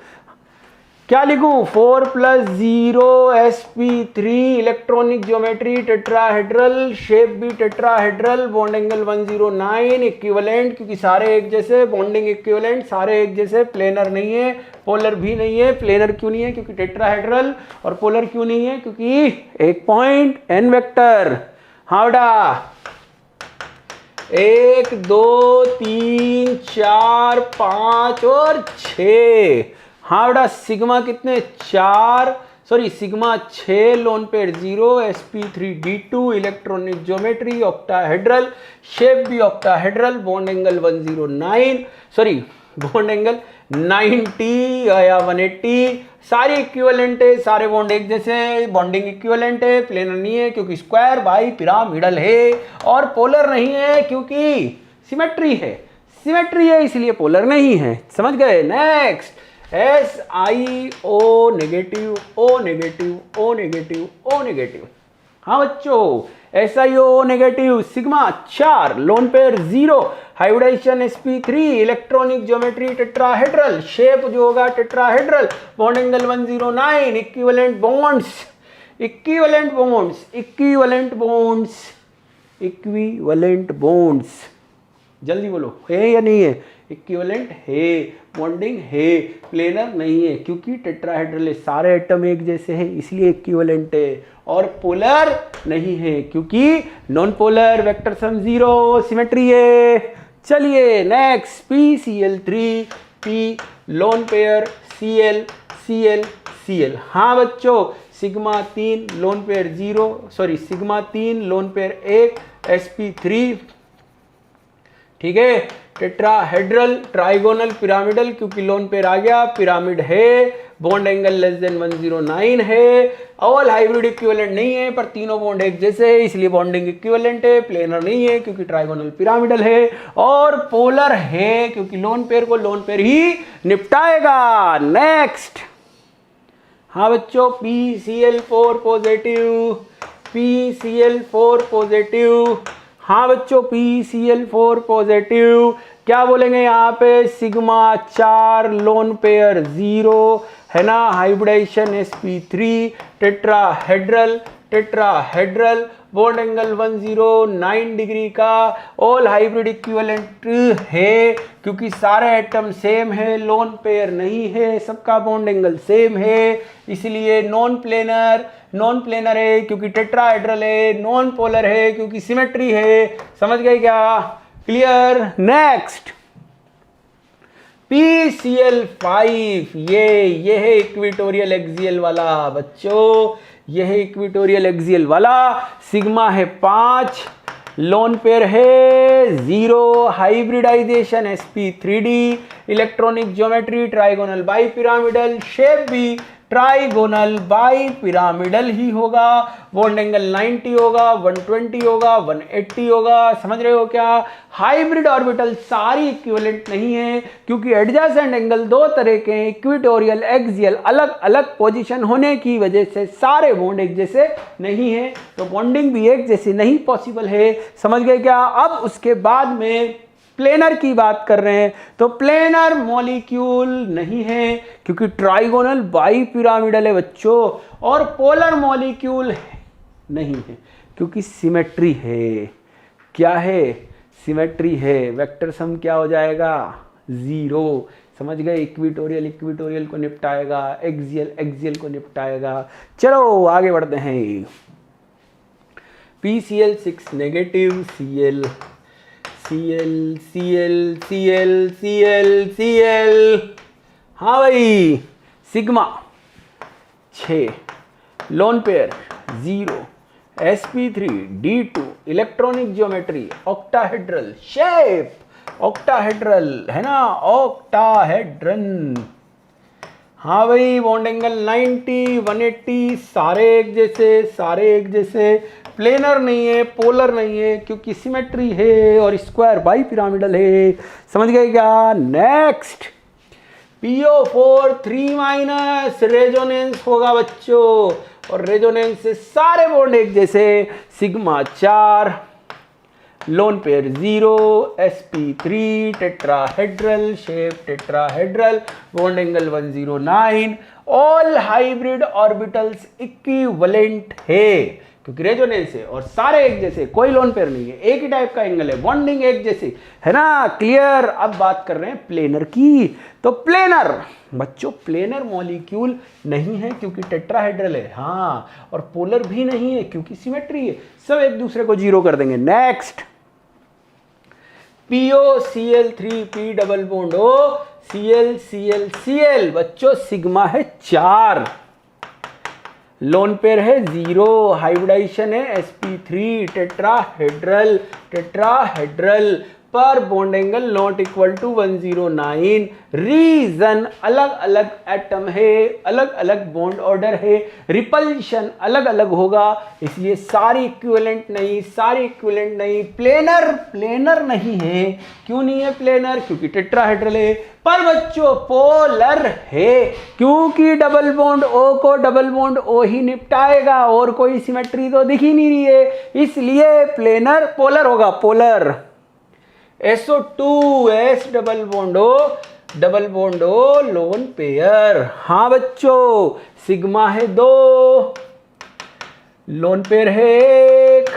क्या लिखूं? 4 + 0 sp3 electronic geometry tetrahedral, shape भी टेट्राहेड्रल, बॉन्ड एंगल 109, इक्विवेलेंट क्योंकि सारे एक जैसे, बॉन्डिंग इक्विवेलेंट सारे एक जैसे, प्लेनर नहीं है, पोलर भी नहीं है। प्लेनर क्यों नहीं है? क्योंकि टेट्राहेड्रल। और पोलर क्यों नहीं है? क्योंकि एक पॉइंट n वेक्टर। हाँ बेटा, 1 2 3 4 5 और 6। हाँ बेटा, सिग्मा कितने? 4, sorry sigma 6 lone pair 0 sp3d2 electronic geometry octahedral, shape भी octahedral, bond angle 109, sorry bond angle 90 या 180, सारे इक्विवेलेंट है, सारे बॉन्ड एक जैसे, बॉन्डिंग इक्विवेलेंट है, प्लेनर नहीं है क्योंकि स्क्वायर बाई पिरामिडल है, और पोलर नहीं है क्योंकि सिमेट्री है, सिमेट्री है इसलिए पोलर नहीं है। समझ गए? Next, SiO negative O negative O negative O negative. हाँ बच्चों, SiO negative, sigma 4 lone pair 0 hybridisation sp3 electronic geometry tetrahedral, shape जो होगा tetrahedral, bond angle 109, equivalent bonds equivalent bonds equivalent bonds equivalent bonds, जल्दी बोलो, है या नहीं है? इक्विवेलेंट है, बॉन्डिंग है, प्लेनर नहीं है क्योंकि टेट्राहेड्रल है, सारे एटम एक जैसे हैं इसलिए इक्विवेलेंट है, और पोलर नहीं है क्योंकि non polar, vector sum 0, symmetry है। चलिए next, PCl3 P lone pair Cl Cl Cl। हाँ बच्चों, sigma 3 lone pair 0, sorry sigma 3 lone pair 1 sp3, ठीक है, टेट्राहेड्रल ट्राइगोनल पिरामिडल क्योंकि लोन पेयर आ गया, पिरामिड है, बॉन्ड एंगल लेस देन 109 है, ऑल हाइब्रिड इक्विवेलेंट नहीं है पर तीनों बॉन्ड एक जैसे इसलिए बॉन्डिंग इक्विवेलेंट है, प्लेनर नहीं है क्योंकि ट्राइगोनल पिरामिडल है, और पोलर है क्योंकि लोन पेयर को लोन पेयर ही निपटाएगा। नेक्स्ट, हाँ बच्चों, PCl4 पॉजिटिव PCl4 पॉजिटिव। हाँ बच्चों, PCl4 पॉजिटिव, क्या बोलेंगे यहाँ पे? सिग्मा 4 लोन पेयर 0 है ना, hybridisation sp3 tetrahedral tetrahedral, bond angle 109 degree का, ऑल हाइब्रिड इक्विवेलेंट है क्योंकि सारे एटम सेम है, लोन पेयर नहीं है, सबका बॉन्ड एंगल सेम है इसलिए नॉन प्लेनर है क्योंकि टेट्राहेड्रल है, नॉन पोलर है क्योंकि सिमेट्री है। समझ गए क्या? क्लियर? नेक्स्ट, PCl5, ये है इक्विटोरियल एक्सियल वाला बच्चों, ये है इक्विटोरियल एक्सियल वाला, सिग्मा है 5, लोन पेयर है 0, hybridisation sp3d electronic geometry trigonal bipyramidal, shape भी ट्राइगोनल बाई पिरामिडल ही होगा, बॉन्ड एंगल 90 होगा, 120 होगा, 180 होगा, समझ रहे हो क्या। हाइब्रिड ऑर्बिटल सारी इक्विवेलेंट नहीं है क्योंकि एडजेसेंट एंगल दो तरह के हैं, इक्वेटोरियल एक्सियल, अलग अलग पोजीशन होने की वजह से सारे बॉन्ड एक जैसे नहीं है, तो बॉन्डिंग भी एक जैसी नहीं पॉसिबल है, समझ गए क्या। अब उसके बाद में प्लेनर की बात कर रहे हैं, तो प्लेनर मॉलिक्यूल नहीं है क्योंकि ट्राइगोनल बाई पिरामिडल है बच्चों, और पोलर मॉलिक्यूल नहीं है क्योंकि सिमेट्री है। क्या है, सिमेट्री है, वेक्टर सम क्या हो जाएगा 0, समझ गए। इक्वेटोरियल इक्वेटोरियल को निपटाएगा, एक्सियल एक्सियल को निपटाएगा। चलो आगे बढ़ते हैं। PCl6 negative, Cl Cl Cl Cl Cl Cl, हाँ भाई, sigma 6, lone pair 0, sp3 d2, electronic geometry octahedral shape, octahedral है ना, ऑक्टाहेड्रन। हाँ भाई, बॉन्ड एंगल 90, 180 सारे एक जैसे, सारे एक जैसे। प्लेनर नहीं है, पोलर नहीं है क्योंकि सिमेट्री है और स्क्वायर बाई पिरामिडल है, समझ गए क्या। नेक्स्ट PO4 3- रेजोनेंस होगा बच्चों, और रेजोनेंस से सारे बॉन्ड एक जैसे, sigma 4, lone pair 0, sp3 tetrahedral shape, tetrahedral, bond angle 109, all hybrid orbitals equivalent है क्योंकि रेजोनेंस है और सारे एक जैसे, कोई लोन पेयर नहीं है, एक ही टाइप का एंगल है, बॉन्डिंग एक जैसी है ना, क्लियर। अब बात कर रहे हैं प्लेनर की, तो प्लेनर बच्चों, प्लेनर मॉलिक्यूल नहीं है क्योंकि टेट्राहेड्रल है, हाँ, और पोलर भी नहीं है क्योंकि सिमेट्री है, सब एक दूसरे को 0 कर देंगे। Next POCl3 P double bond O, Cl Cl Cl बच्चों, सिग्मा है 4, लोन पेयर है 0, हाइब्रिडाइजेशन है sp3 टेट्राहेड्रल, टेट्राहेड्रल पर bond angle not equal to 109, reason अलग अलग एटम है, अलग अलग बॉन्ड ऑर्डर है, रिपल्शन अलग अलग होगा, इसलिए सारी इक्विवेलेंट नहीं, सारी इक्विवेलेंट नहीं। प्लेनर, प्लेनर नहीं है, क्यों नहीं है प्लेनर, क्योंकि टेट्राहेड्रल है। पर बच्चों पोलर है क्योंकि डबल बॉन्ड O को डबल बॉन्ड O ही निपटाएगा, और कोई सिमेट्री तो दिख ही नहीं रही है, इसलिए प्लेनर पोलर होगा, polar. SO2 S double bond O, double bond O, lone pair, हाँ बच्चों, सिग्मा है 2, लोन पेयर है 1,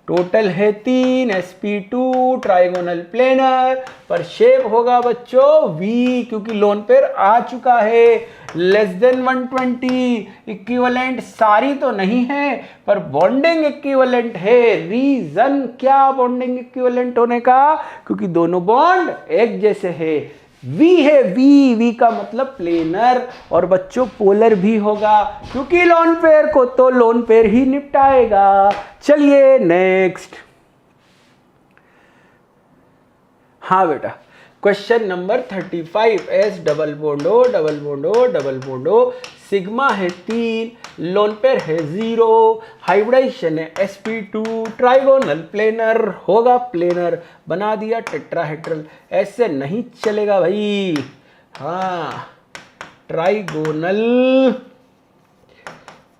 टोटल है 3, sp2 ट्राइगोनल प्लेनर, पर शेप होगा बच्चों V क्योंकि लोन पेयर आ चुका है, लेस देन 120, इक्विवेलेंट सारी तो नहीं है पर बॉन्डिंग इक्विवेलेंट है। रीजन क्या बॉन्डिंग इक्विवेलेंट होने का, क्योंकि दोनों बॉन्ड एक जैसे है। V है, V का मतलब प्लेनर, और बच्चों पोलर भी होगा क्योंकि लोन पेयर को तो लोन पेयर ही निपटाएगा। चलिए नेक्स्ट, हाँ बेटा, question number 35, S double bond O, double bond O, double bond O, sigma है 3, लोन पेयर है 0, हाइब्रिडाइजेशन है sp2 ट्राइगोनल प्लेनर, होगा प्लेनर, बना दिया टेट्राहेड्रल, ऐसे नहीं चलेगा भाई, हाँ, ट्राइगोनल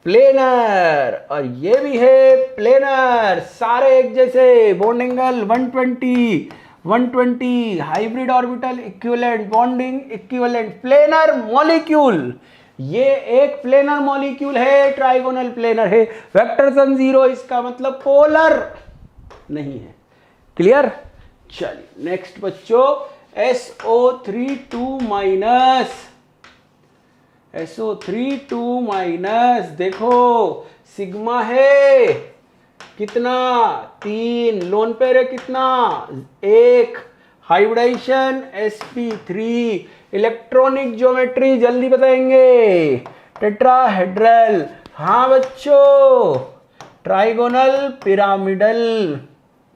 प्लेनर, और ये भी है प्लेनर, सारे एक जैसे, bond angle 120, 120, hybrid orbital equivalent, bonding equivalent, planar molecule, ये एक प्लेनर मॉलिक्यूल है, ट्राइगोनल प्लेनर है, वेक्टर सम 0, इसका मतलब पोलर नहीं है, क्लियर। चलिए नेक्स्ट बच्चों, SO3 देखो सिग्मा है कितना 3, लोन पेयर है कितना 1, हाइब्रिडाइजेशन sp3, इलेक्ट्रॉनिक ज्योमेट्री जल्दी बताएंगे, टेट्राहेड्रल, हाँ बच्चों, trigonal pyramidal,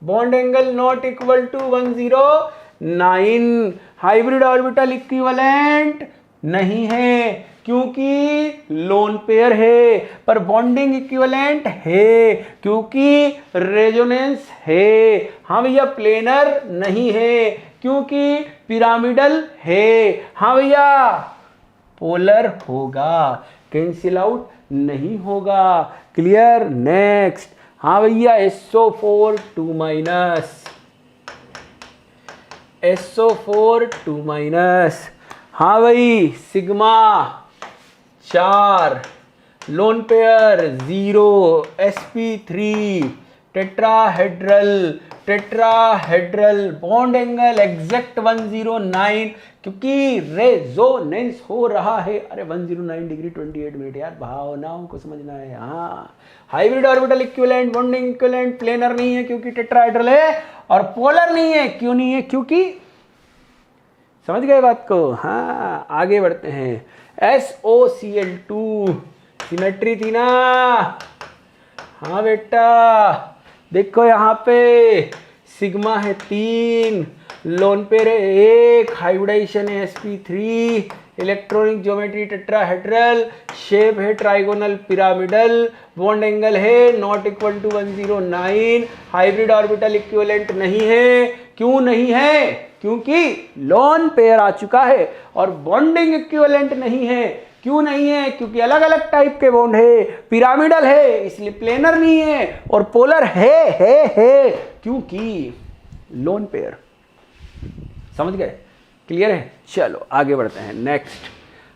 bond angle not equal to 109, hybrid orbital equivalent, नहीं है क्योंकि लोन पेयर है, पर बॉन्डिंग इक्विवेलेंट है क्योंकि रेजोनेंस है। हाँ भैया प्लेनर नहीं है क्योंकि पिरामिडल है। हाँ भैया पोलर होगा, कैंसिल आउट नहीं होगा। क्लियर। नेक्स्ट। हाँ भैया SO4 2 माइनस, SO4 2 माइनस। हाँ भाई sigma 4, lone pair 0, sp3, tetrahedral bond angle exact 109 क्योंकि रेजोनेंस हो रहा है। अरे 109 डिग्री 28 मिनट यार, भावनाओं को समझना है। हाँ hybrid orbital equivalent, bonding equivalent, planar नहीं है क्योंकि टेट्राहेड्रल है, और पोलर नहीं है। क्यों नहीं है? क्योंकि समझ गए बात को। हाँ आगे बढ़ते हैं। SOCl2 सिमेट्री थी ना। हाँ बेटा देखो यहाँ पे सिग्मा है 3, लोन पेयर है 1, हाइब्रिडाइजेशन है sp3, electronic geometry tetrahedral, shape है ट्राइगोनल पिरामिडल, बॉन्ड एंगल है not equal to 109, hybrid orbital equivalent नहीं है। क्यों नहीं है? क्योंकि लोन पेयर आ चुका है, और बॉन्डिंग इक्विवेलेंट नहीं है। क्यों नहीं है? क्योंकि अलग अलग टाइप के बॉन्ड है, पिरामिडल है इसलिए प्लेनर नहीं है, और पोलर है क्योंकि लोन पेयर। समझ गए? क्लियर है? चलो आगे बढ़ते हैं। नेक्स्ट।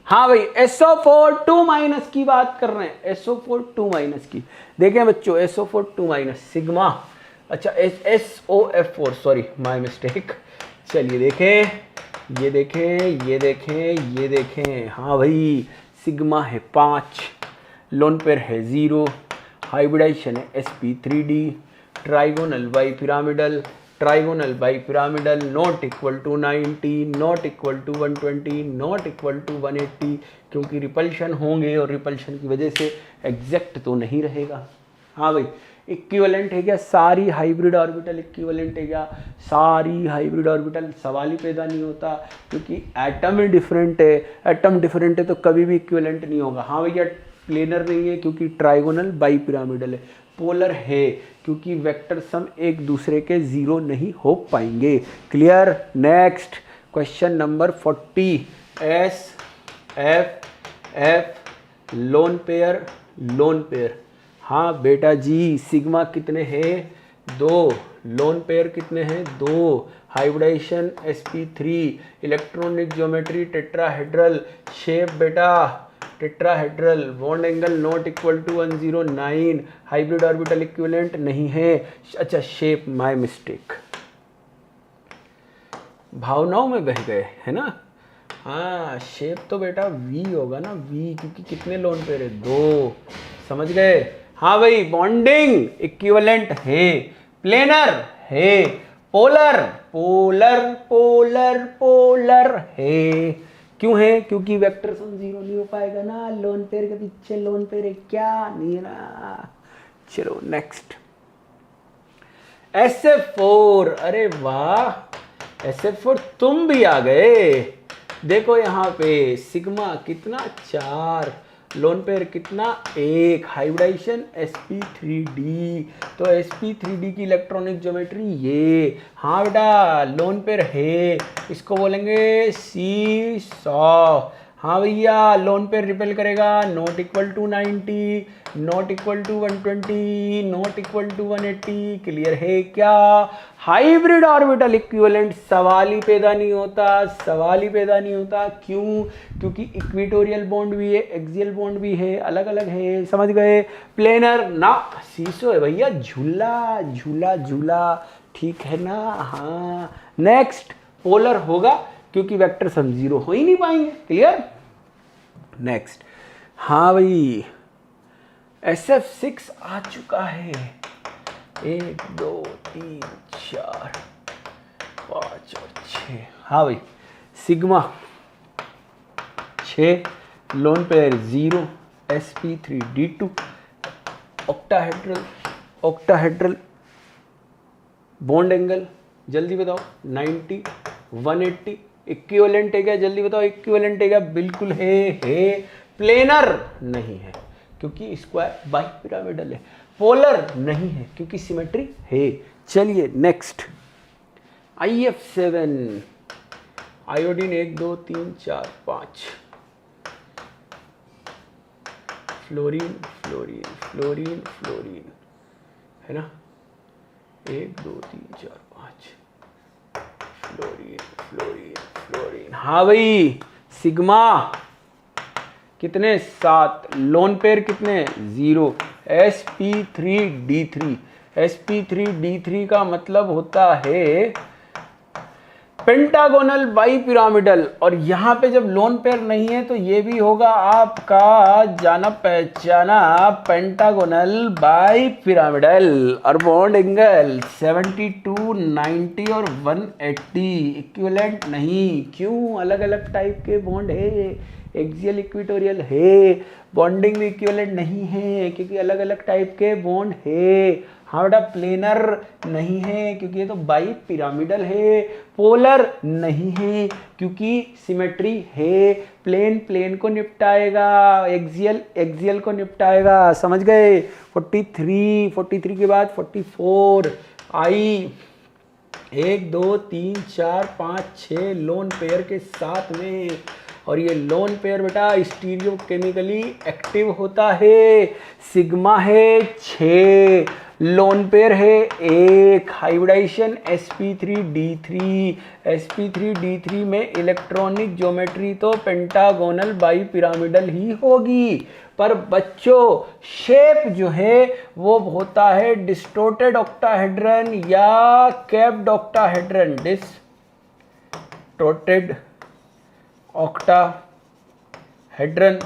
हाँ भाई SO4 2 माइनस की बात कर रहे हैं, SO4 2 माइनस की। देखें बच्चों SO4 2 माइनस सिग्मा, अच्छा SOF4, सॉरी माय मिस्टेक। चलिए देखें, ये देखें, ये देखें, ये देखें। हाँ भाई सिग्मा है 5, लोन पेयर है 0, हाइब्रिडाइजेशन है sp3d, trigonal bipyramidal not equal to 90, not equal to 120, not equal to 180 क्योंकि रिपल्शन होंगे, और रिपल्शन की वजह से एग्जैक्ट तो नहीं रहेगा। हाँ भाई इक्विवेलेंट है क्या? सारी हाइब्रिड ऑर्बिटल इक्विवेलेंट है क्या? सारी हाइब्रिड ऑर्बिटल सवाल ही पैदा नहीं होता, क्योंकि एटम ही डिफरेंट है। एटम डिफरेंट है तो कभी भी इक्विवेलेंट नहीं होगा। हाँ भैया प्लेनर नहीं है क्योंकि ट्राइगोनल बाई पिरामिडल है। पोलर है क्योंकि वेक्टर सम एक दूसरे के जीरो नहीं हो पाएंगे। Clear. Next question number 40। SFF loan pair. हाँ बेटा जी सिग्मा कितने हैं? 2, लोन पेयर कितने हैं? 2, hybridisation sp3, electronic geometry tetrahedral, shape बेटा tetrahedral, bond angle not equal to 109, hybrid orbital equivalent नहीं है। अच्छा शेप, माय मिस्टेक, भावनाओं में बह गए है ना। हाँ शेप तो बेटा V होगा ना, V, क्योंकि कितने लोन पेयर है? 2। समझ गए? हाँ भाई बॉन्डिंग इक्विवेलेंट है, प्लेनर है, पोलर है। क्यों है? क्योंकि वेक्टर सम जीरो नहीं हो पाएगा ना, लोन पेयर के पीछे लोन पेयर है क्या? नहीं है ना। चलो नेक्स्ट। SF4, अरे वाह SF4 तुम भी आ गए। देखो यहाँ पे सिग्मा कितना 4, लोन पेयर कितना 1, हाइब्रिडाइजेशन sp3d, तो sp3d की इलेक्ट्रॉनिक ज्योमेट्री ये। हाँ बेटा लोन पेयर है, इसको बोलेंगे सीसॉ। हाँ भैया लोन पेयर रिपेल करेगा not equal to 90, not equal to 120, not equal to 180। Clear है क्या? हाइब्रिड ऑर्बिटल इक्विवेलेंट सवाल ही पैदा नहीं होता। क्यों? क्योंकि इक्वेटोरियल बॉन्ड भी है, एक्सियल बॉन्ड भी है, अलग अलग है। समझ गए? प्लेनर ना, सीसो है भैया, झूला। ठीक है ना। हाँ नेक्स्ट। पोलर होगा क्योंकि वेक्टर सम जीरो हो ही नहीं पाएंगे। क्लियर। नेक्स्ट। हाँ भाई SF6 आ चुका है। 1 2 3 4 5 और 6। हाँ भाई sigma 6, lone pair 0, sp3d2, octahedral bond angle जल्दी बताओ 90, 180, इक्विवेलेंट है क्या, जल्दी बताओ, इक्विवेलेंट है क्या, बिल्कुल है। प्लेनर नहीं है क्योंकि स्क्वायर बाई पिरामिडल है। पोलर नहीं है क्योंकि सिमेट्री है। चलिए next, IF7, iodine 1 2 3 4 5, fluorine fluorine fluorine fluorine, है ना, 1 2 3 4 5, फ्लोरीन फ्लोरीन फ्लोरीन। हाँ भाई, सिग्मा कितने 7, लोन पेयर कितने 0, sp3d3। sp3d3 का मतलब होता है पेंटागोनल बाई पिरामिडल, और यहाँ पे जब लोन पेयर नहीं है तो ये भी होगा आपका जाना पहचाना पेंटागोनल बाई पिरामिडल। और बॉन्ड एंगल 72, 90 और 180 इक्विवेलेंट नहीं। क्यों, अलग अलग टाइप के बॉन्ड है, एक्सियल इक्वेटोरियल है, बॉन्डिंग भी इक्विवेलेंट नहीं है क्योंकि अलग अलग टाइप के बॉन्ड है। हाँ बेटा, प्लेनर नहीं है क्योंकि ये तो बाई पिरामिडल है। पोलर नहीं है क्योंकि सिमेट्री है। प्लेन प्लेन को निपटाएगा, एक्सियल एक्सियल को निपटाएगा। समझ गए। 43 के बाद 44 आई 1 2 3 4 5 6 लोन पेयर के साथ में, और ये लोन पेयर बेटा स्टीरियो केमिकली एक्टिव होता है। सिग्मा है 6, लोन पेयर है 1, हाइब्रिडाइजेशन sp3d3। sp3d3 में इलेक्ट्रॉनिक ज्योमेट्री तो पेंटागोनल बाई पिरामिडल ही होगी, पर बच्चों शेप जो है वो होता है डिस्टोर्टेड ऑक्टाहेड्रन या कैप्ड ऑक्टाहेड्रन। डिस्टोर्टेड ऑक्टाहेड्रन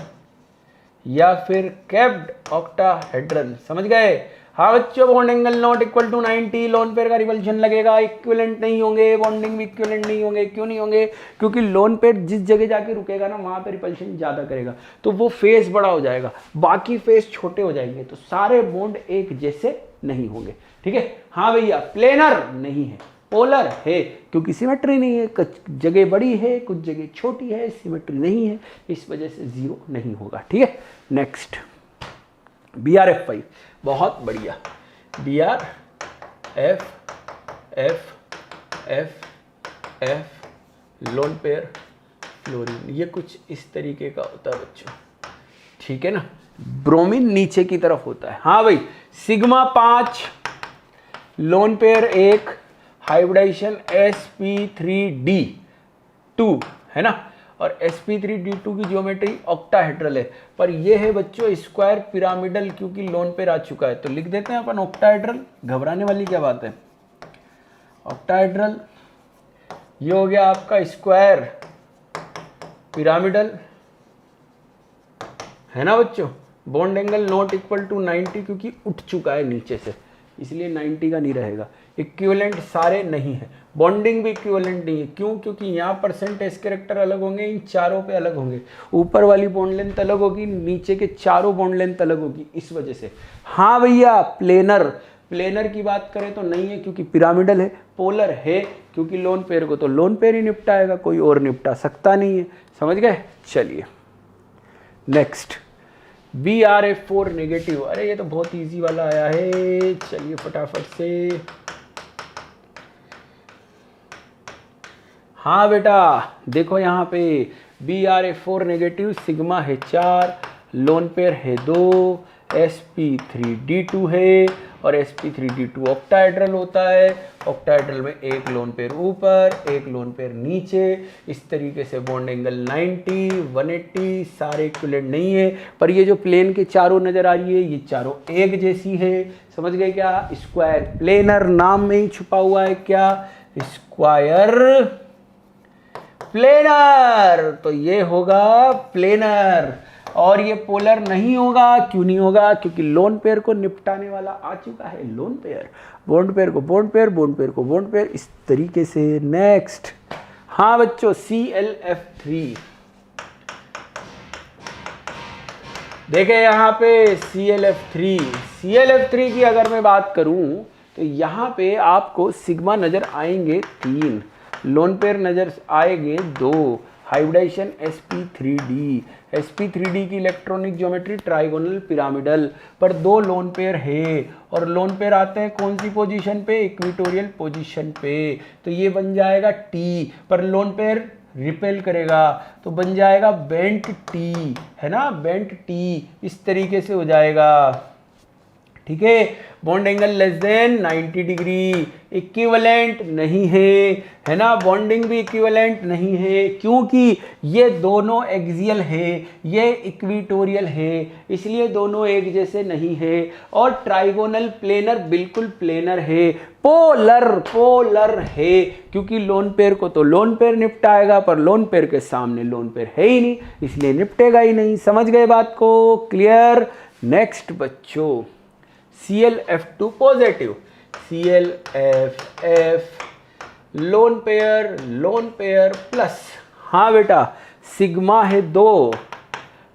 या फिर कैप्ड ऑक्टाहेड्रन। समझ गए। हाँ बच्चों, bond angle not equal to 90, lone pair का रिपल्शन लगेगा, इक्विवेलेंट नहीं होंगे, बॉन्डिंग भी इक्विवेलेंट नहीं होंगे। क्यों नहीं होंगे? क्योंकि लोन पेयर जिस जगह जाके रुकेगा ना वहां पे रिपल्शन ज्यादा करेगा, तो वो फेस बड़ा हो जाएगा, बाकी फेस छोटे हो जाएंगे, तो सारे बॉन्ड एक जैसे नहीं होंगे। ठीक है। हाँ भैया, प्लेनर नहीं है, पोलर है क्योंकि सिमेट्री नहीं है, कुछ जगह बड़ी है कुछ जगह छोटी है, सिमेट्री नहीं है, इस वजह से 0 नहीं होगा। ठीक है। नेक्स्ट, BRF5, बहुत बढ़िया। BRF लोन पेयर फ्लोरीन, ये कुछ इस तरीके का होता है बच्चों। ठीक है ना। ब्रोमीन नीचे की तरफ होता है। हाँ भाई, sigma 5, lone pair 1, hybridisation sp3d2, है ना, और sp3d2 की ज्योमेट्री ऑक्टाहेड्रल है, पर ये है बच्चों स्क्वायर पिरामिडल क्योंकि लोन पेयर आ चुका है, तो लिख देते हैं अपन ऑक्टाहेड्रल। घबराने वाली क्या बात है। ऑक्टाहेड्रल ये हो गया आपका स्क्वायर पिरामिडल, है ना बच्चों। Bond angle not equal to 90 क्योंकि उठ चुका है नीचे से, इसलिए 90 का नहीं रहेगा। इक्विवेलेंट सारे नहीं है, बॉन्डिंग भी इक्विवेलेंट नहीं है। क्यों? क्योंकि यहाँ परसेंटेज कैरेक्टर अलग होंगे, इन चारों पे अलग होंगे, ऊपर वाली बॉन्ड लेंथ अलग होगी, नीचे के चारों बॉन्ड लेंथ अलग होगी, इस वजह से। हाँ भैया, प्लेनर की बात करें तो नहीं है क्योंकि पिरामिडल है। पोलर है क्योंकि लोन पेयर को तो लोन पेयर ही निपटाएगा, कोई और निपटा सकता नहीं है। समझ गए। चलिए नेक्स्ट, BRF4 नेगेटिव। अरे ये तो बहुत इजी वाला आया है, चलिए फटाफट से। हाँ बेटा देखो यहाँ पे BRF4 नेगेटिव, सिग्मा है 4, लोन पेयर है 2, sp3d2 है, और sp3d2 ऑक्टाहेड्रल होता है। ऑक्टाहेड्रल में एक लोन पेयर ऊपर, एक लोन पेयर नीचे, इस तरीके से बॉन्ड एंगल 90, 180 सारे इक्विवेलेंट नहीं है, पर ये जो प्लेन के चारों नजर आ रही है ये चारों एक जैसी है। समझ गए क्या। स्क्वायर प्लेनर नाम में ही छुपा हुआ है क्या, स्क्वायर प्लेनर, तो ये होगा प्लेनर। और ये पोलर नहीं होगा। क्यों नहीं होगा? क्योंकि लोन पेयर को निपटाने वाला आ चुका है लोन पेयर, बॉन्ड पेयर को बॉन्ड पेयर, बॉन्ड पेयर को बॉन्ड पेयर, इस तरीके से। नेक्स्ट, हाँ बच्चों, ClF3 देखे यहाँ पे ClF3 की अगर मैं बात करूं तो यहाँ पे आपको सिग्मा नजर आएंगे 3, लोन पेयर नजर आएंगे दो, हाइब्रिडाइजेशन sp3d, sp3d की इलेक्ट्रॉनिक ज्योमेट्री ट्राइगोनल पिरामिडल, पर दो लोन पेयर है और लोन पेयर आते हैं कौन सी पोजीशन पे, इक्विटोरियल पोजीशन पे, तो ये बन जाएगा T, पर लोन पेयर रिपेल करेगा तो बन जाएगा बेंट T, है ना, बेंट T इस तरीके से हो जाएगा, ठीक है। Bond angle less than 90 degree, equivalent नहीं है ना, बॉन्डिंग भी इक्विवेलेंट नहीं है क्योंकि ये दोनों एक्सियल है, ये इक्विटोरियल है, इसलिए दोनों एक जैसे नहीं है। और ट्राइगोनल प्लेनर बिल्कुल प्लेनर है, पोलर है, क्योंकि लोन पेयर को तो लोन पेयर निपटाएगा, पर लोन पेयर के सामने लोन पेयर है ही नहीं, इसलिए निपटेगा ही नहीं। समझ गए बात को, क्लियर। नेक्स्ट बच्चों, ClF2 positive, ClF lone pair plus, हाँ बेटा सिग्मा है 2,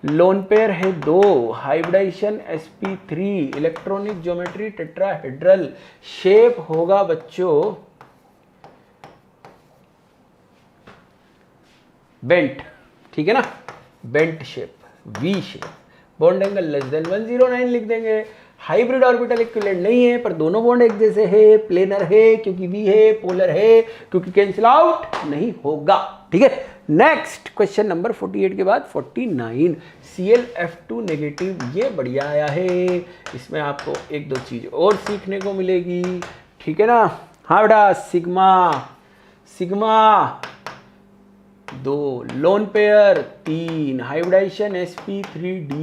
लोन पेयर है 2, hybridisation sp3, electronic geometry tetrahedral, shape होगा बच्चों बेंट, ठीक है ना, bent shape, V shape, bond angle less than 109 लिख देंगे। हाइब्रिड ऑर्बिटल इक्विवेलेंट नहीं है, पर दोनों बॉन्ड एक जैसे है, प्लेनर है क्योंकि V है, पोलर है क्योंकि कैंसिल आउट नहीं होगा, ठीक है। नेक्स्ट क्वेश्चन नंबर 48 के बाद 49, ClF2 नेगेटिव, ये बढ़िया आया है, इसमें आपको एक दो चीज और सीखने को मिलेगी, ठीक है ना। हाँ बेटा, sigma 2, lone pair 3, hybridisation sp3d,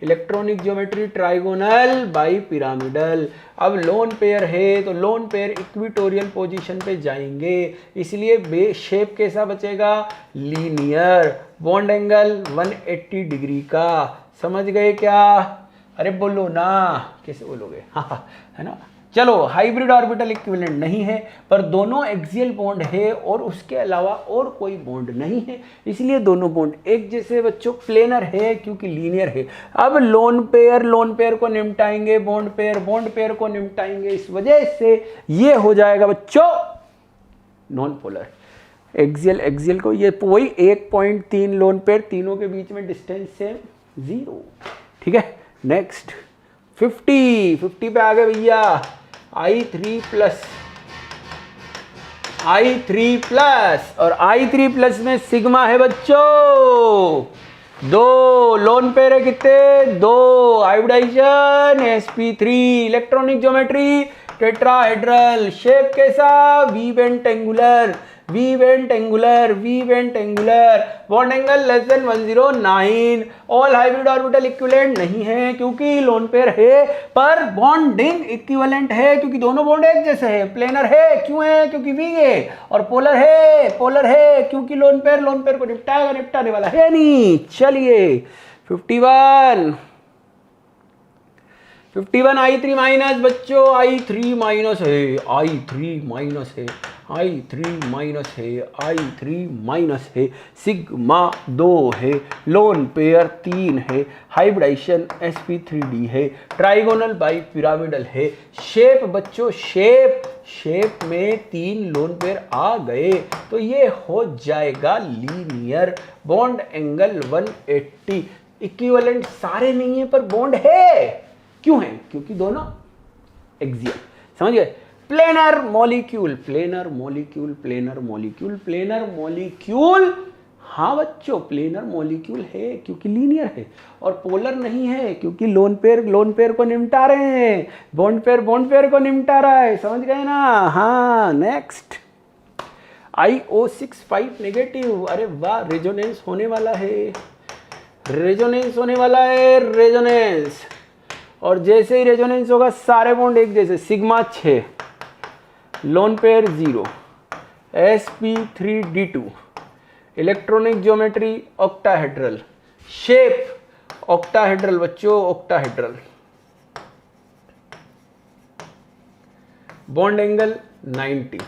electronic geometry trigonal bipyramidal. अब लोन पेयर है तो लोन पेयर इक्विटोरियल पोजीशन पे जाएंगे, इसलिए शेप कैसा बचेगा, लीनियर, बॉन्ड एंगल 180 डिग्री का। समझ गए क्या, अरे बोलो ना, कैसे बोलोगे, हाँ है ना। चलो, हाइब्रिड ऑर्बिटल इक्विवेलेंट नहीं है, पर दोनों एक्सियल बॉन्ड है और उसके अलावा और कोई बॉन्ड नहीं है, इसलिए दोनों बॉन्ड एक जैसे बच्चों, प्लेनर है क्योंकि लीनियर है। अब लोन पेयर को निपटाएंगे, बॉन्ड पेयर को निपटाएंगे, इस वजह से ये हो जाएगा बच्चों नॉन पोलर। एक्सियल को ये वही 1.3 लोन पेयर, तीनों के बीच में डिस्टेंस सेम 0, ठीक है। नेक्स्ट 50 पे आ गए भैया, I3 प्लस और I3 प्लस में सिग्मा है बच्चों 2, लोन पेयर है कितने 2, hybridisation sp3, electronic geometry tetrahedral, shape कैसा V bent angular, bond angle less than 109, all hybrid orbital equivalent नहीं है क्योंकि लोन पेयर है, पर बॉन्डिंग इक्विवेलेंट है क्योंकि दोनों बॉन्ड एक जैसे है, प्लेनर है क्यों है क्योंकि V है, और पोलर है क्योंकि लोन पेयर को निपटाने वाला है नहीं। चलिए 51 I3 माइनस बच्चों, I3 माइनस है, सिग्मा 2 है, लोन पेयर 3 है, हाइब्रिडाइजेशन sp3d है, ट्राइगोनल बाई पिरामिडल है। शेप बच्चों, शेप में 3 लोन पेयर आ गए तो ये हो जाएगा लीनियर, बॉन्ड एंगल 180, इक्विवेलेंट सारे नहीं है पर बॉन्ड है, क्यों है क्योंकि दोनों एक्सियल। समझ गए। प्लेनर मॉलिक्यूल, हाँ बच्चों प्लेनर मॉलिक्यूल है क्योंकि लीनियर है, और पोलर नहीं है क्योंकि लोन पेयर को निपटा रहे हैं, बॉन्ड पेयर को निपटा रहा है। समझ गए ना। हाँ नेक्स्ट IO65 नेगेटिव, अरे वाह, रेजोनेंस होने वाला है, रेजोनेंस, और जैसे ही रेजोनेंस होगा सारे बॉन्ड एक जैसे, sigma 6, lone pair 0, sp3d2, electronic geometry octahedral, shape octahedral बच्चों, bond angle 90,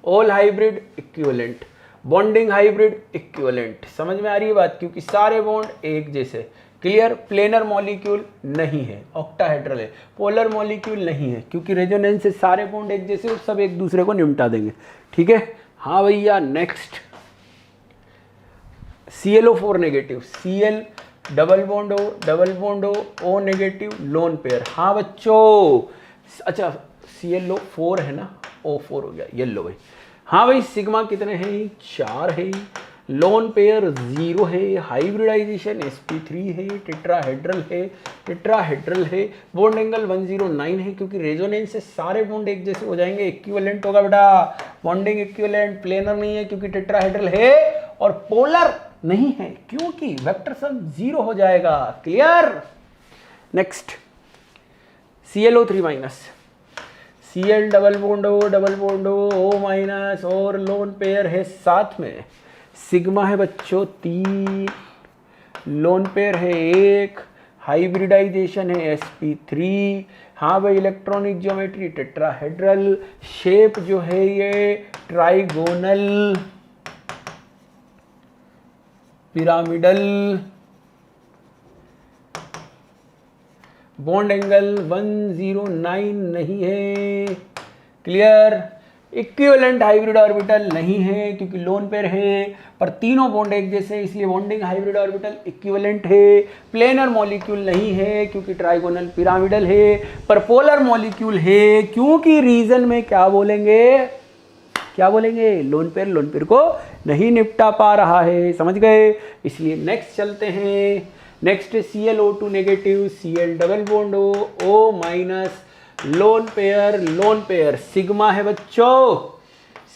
all hybrid equivalent, bonding hybrid equivalent. समझ में आ रही है बात, क्योंकि सारे बॉन्ड एक जैसे। क्लियर। प्लेनर मॉलिक्यूल नहीं है, ऑक्टाहेड्रल है। पोलर मॉलिक्यूल नहीं है क्योंकि रेजोनेंस से सारे बॉन्ड एक जैसे, सब एक दूसरे को निपटा देंगे। ठीक है। हाँ भैया next ClO4 negative, Cl double bond O negative loan pair. हाँ बच्चों, अच्छा ClO4 है ना, O4 हो गया, येलो भाई। हाँ भाई सिग्मा कितने हैं, 4 है, लोन पेयर 0 है, हाइब्रिडाइजेशन sp3 है, टेट्राहेड्रल है, बॉन्ड एंगल 109 है, क्योंकि रेजोनेंस से सारे बॉन्ड एक जैसे हो जाएंगे, इक्विवेलेंट होगा बेटा, बॉन्डिंग इक्विवेलेंट, प्लेनर नहीं है क्योंकि टेट्राहेड्रल है, और पोलर नहीं है क्योंकि वेक्टर सम 0 हो जाएगा। Clear. Next ClO3 minus, Cl double bond O minus, और लोन पेयर है साथ में, सिग्मा है बच्चों 3, लोन पेयर है 1, हाइब्रिडाइजेशन है sp3। हाँ भाई इलेक्ट्रॉनिक ज्योमेट्री टेट्राहेड्रल, शेप जो है ये ट्राइगोनल पिरामिडल, बॉन्ड एंगल 109 नहीं है। क्लियर। इक्विवेलेंट हाइब्रिड ऑर्बिटल नहीं है क्योंकि लोन पेयर है, पर तीनों बॉन्ड एक जैसे, इसलिए बॉन्डिंग हाइब्रिड ऑर्बिटल इक्विवेलेंट है। प्लेनर मॉलिक्यूल नहीं है क्योंकि ट्राइगोनल पिरामिडल है, पर पोलर मॉलिक्यूल है क्योंकि रीजन में क्या बोलेंगे, लोन पेयर को नहीं निपटा पा रहा है। समझ गए। इसलिए नेक्स्ट चलते हैं। Next ClO2 negative, Cl double bond O minus, lone pair sigma है बच्चों,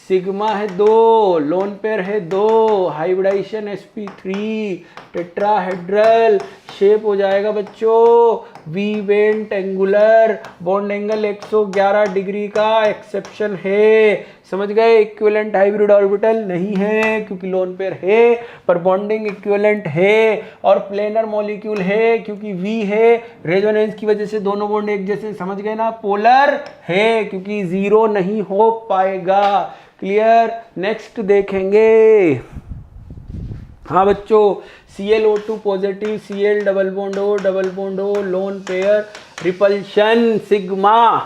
सिग्मा है 2, लोन पेयर है 2, हाइब्रिडाइजेशन sp3, टेट्राहेड्रल, शेप हो जाएगा बच्चों V bent angular, bond angle 111 degree का एक्सेप्शन है। समझ गए। इक्विवेलेंट हाइब्रिड ऑर्बिटल नहीं है क्योंकि लोन पेयर है, पर बॉन्डिंग इक्विवेलेंट है, और प्लेनर मॉलिक्यूल है क्योंकि V है, रेजोनेंस की वजह से दोनों बॉन्ड एक जैसे। समझ गए ना। पोलर है क्योंकि 0 नहीं हो पाएगा। क्लियर। नेक्स्ट देखेंगे। हाँ बच्चों, ClO2 positive, Cl double bond O, lone pair, repulsion sigma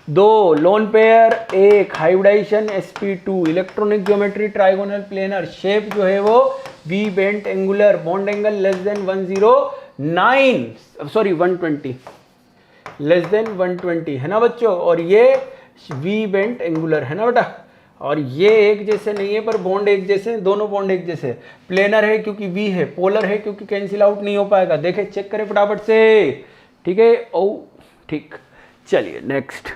2, lone pair 1, hybridisation sp2, electronic geometry trigonal planar, shape जो है वो V bent angular, bond angle less than 120 less than 120 है ना बच्चों, और ये V बेंट एंगुलर है ना बेटा, और ये एक जैसे नहीं है पर बॉन्ड एक जैसे, दोनों बॉन्ड एक जैसे। प्लेनर है क्योंकि V है, पोलर है क्योंकि कैंसिल आउट नहीं हो पाएगा। देखे, चेक करें फटाफट से। ठीक है। ओ ठीक। चलिए नेक्स्ट।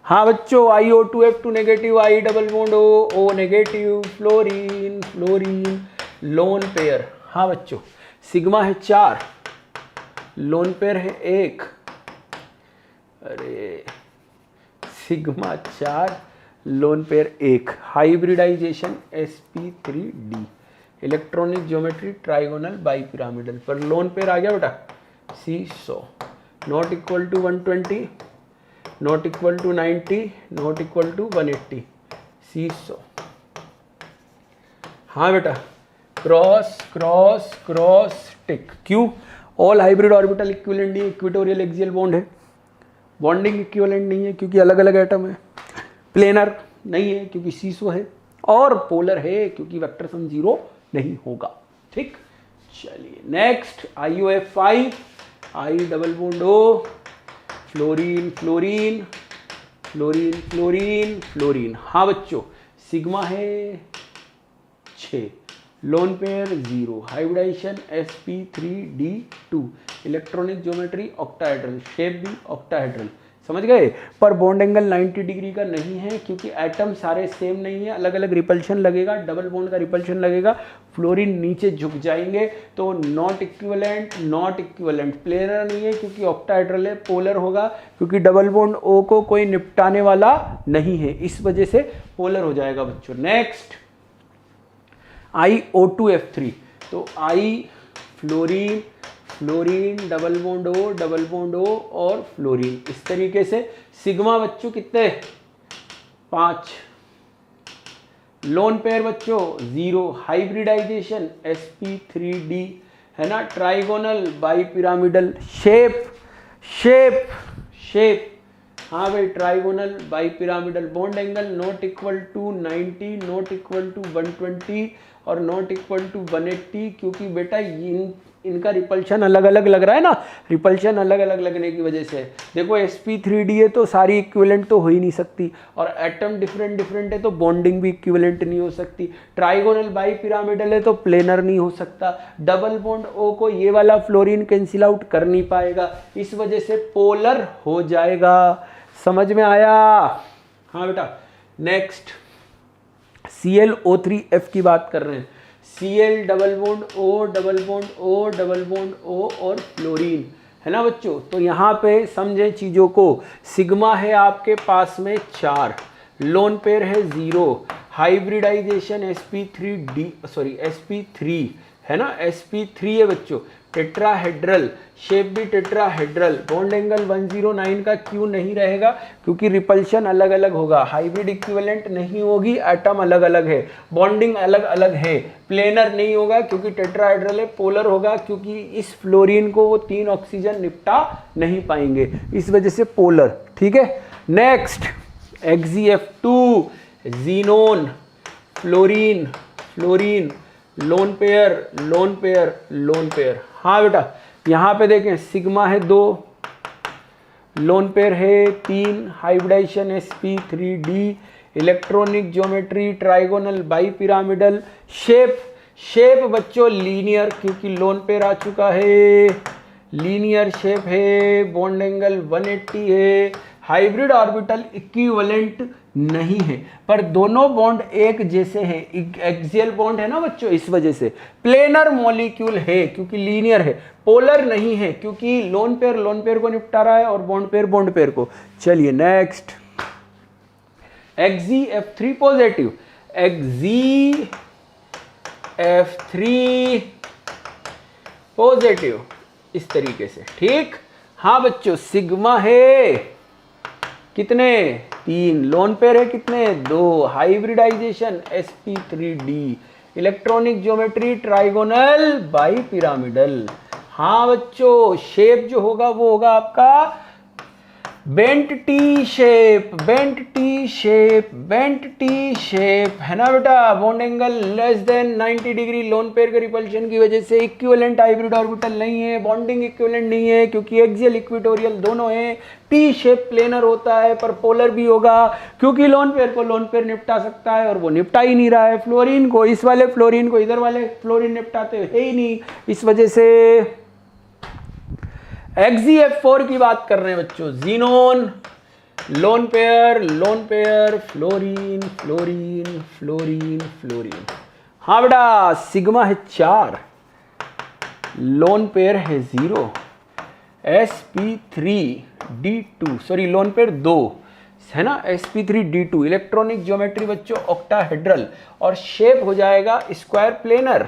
हाँ बच्चों, IO2F2 negative, I double bond O negative, fluorine loan pair. हाँ बच्चों, सिग्मा है 4, लोन पेयर है 1, अरे sigma 4, lone pair 1, hybridisation sp3d, electronic geometry trigonal bipyramidal, पर लोन पेयर आ गया बेटा C100, not equal to 120, not equal to 90, not equal to 180, C100। हाँ बेटा, क्रॉस टिक। क्यों? ऑल हाइब्रिड ऑर्बिटल इक्विवेलेंट नहीं, इक्वेटोरियल एक्सियल बॉन्ड है। Bonding equivalent नहीं है क्योंकि अलग अलग एटम है। प्लेनर नहीं है क्योंकि सीसो है, और पोलर है क्योंकि वेक्टर सम 0 नहीं होगा। ठीक। चलिए next, IOF5, I double bond O, fluorine. हाँ बच्चों, सिग्मा है 6, lone pair 0, hybridisation sp3d2, electronic geometry octahedral, shape भी ऑक्टाहेड्रल। समझ गए। पर बॉन्ड एंगल 90 डिग्री का नहीं है क्योंकि एटम सारे सेम नहीं है, अलग अलग रिपल्शन लगेगा, डबल बॉन्ड का रिपल्शन लगेगा, फ्लोरीन नीचे झुक जाएंगे, तो नॉट इक्विवेलेंट। प्लेनर नहीं है क्योंकि ऑक्टाहेड्रल है, पोलर होगा क्योंकि डबल बॉन्ड O को कोई निपटाने वाला नहीं है, इस वजह से पोलर हो जाएगा बच्चों। नेक्स्ट, IO2F3, तो I fluorine double bond O और फ्लोरीन, इस तरीके से। सिग्मा बच्चों कितने? 5, लोन पेयर बच्चों 0, हाइब्रिडाइजेशन sp3d है ना, ट्राइगोनल बाइपिरामिडल, शेप हाँ भाई, trigonal bipyramidal bond angle not equal to 90, not equal to 120 और नॉट इक्वल टू 180, क्योंकि बेटा इनका रिपल्शन अलग अलग लग रहा है ना, रिपल्शन अलग अलग लगने की वजह से देखो sp3d है तो सारी इक्विवेलेंट तो हो ही नहीं सकती, और एटम डिफरेंट डिफरेंट है तो बॉन्डिंग भी इक्विवेलेंट नहीं हो सकती। ट्राइगोनल बाई पिरामिडल है तो प्लेनर नहीं हो सकता। डबल बॉन्ड ओ को ये वाला फ्लोरीन कैंसिल आउट कर नहीं पाएगा, इस वजह से पोलर हो जाएगा। समझ में आया? हाँ बेटा। नेक्स्ट ClO3F की बात कर रहे हैं। Cl double bond O double bond O double bond O और फ्लोरीन, है ना बच्चों। तो यहाँ पे समझे चीज़ों को, सिग्मा है आपके पास में 4, लोन पेयर है 0, हाइब्रिडाइजेशन sp3 है ना, sp3 है बच्चों, टेट्राहेड्रल, शेप भी टेट्राहेड्रल, बॉन्ड एंगल 109 का क्यों नहीं रहेगा? क्योंकि रिपल्शन अलग अलग होगा, हाइब्रिड इक्विवेलेंट नहीं होगी, एटम अलग अलग है, बॉन्डिंग अलग अलग है। प्लेनर नहीं होगा क्योंकि टेट्राहेड्रल है। पोलर होगा क्योंकि इस फ्लोरीन को वो 3 ऑक्सीजन निपटा नहीं पाएंगे, इस वजह से पोलर। ठीक है। Next XeF2, xenon, fluorine, fluorine, lone pair, lone pair, loan pair. हाँ बेटा, यहाँ पे देखें सिग्मा है 2, लोन पेयर है 3, hybridisation sp3d, electronic geometry trigonal bipyramidal, shape बच्चों लीनियर, क्योंकि लोन पेयर आ चुका है, लीनियर शेप है, बॉन्ड एंगल 180 है, हाइब्रिड ऑर्बिटल इक्विवेलेंट नहीं है, पर दोनों बॉन्ड एक जैसे हैं, एक्सियल बॉन्ड है ना बच्चों, इस वजह से। प्लेनर मॉलिक्यूल है क्योंकि लीनियर है, पोलर नहीं है क्योंकि लोन पेयर को निपटा रहा है और बॉन्ड पेयर को। चलिए next, XeF3 positive, XeF3 positive, इस तरीके से। ठीक। हाँ बच्चों, सिग्मा है कितने? 3, लोन पेयर है कितने? 2, hybridisation sp3d, electronic geometry trigonal bipyramidal. हाँ बच्चों, शेप जो होगा वो होगा आपका bent T shape, bent T shape, bent T shape, है ना बेटा। Bond angle less than 90 degree, lone pair के रिपल्शन की वजह से इक्विवेलेंट हाइब्रिड ऑर्बिटल नहीं है, बॉन्डिंग इक्विवेलेंट नहीं है क्योंकि एक्सियल इक्वेटोरियल दोनों है। टी शेप प्लेनर होता है पर पोलर भी होगा क्योंकि लोन पेयर निपटा सकता है और वो निपटा ही नहीं रहा है। फ्लोरीन को, इस वाले फ्लोरीन को इधर वाले फ्लोरीन निपटाते है ही नहीं, इस वजह से। XeF4 की बात कर रहे हैं बच्चों, xenon, lone pair, fluorine, fluorine, fluorine, fluorine. हाँ बेटा, सिग्मा है 4, लोन पेयर है 0, sp3d2, सॉरी लोन पेयर 2 है ना, sp3d2, इलेक्ट्रॉनिक ज्योमेट्री बच्चों ऑक्टाहेड्रल, और शेप हो जाएगा स्क्वायर प्लेनर,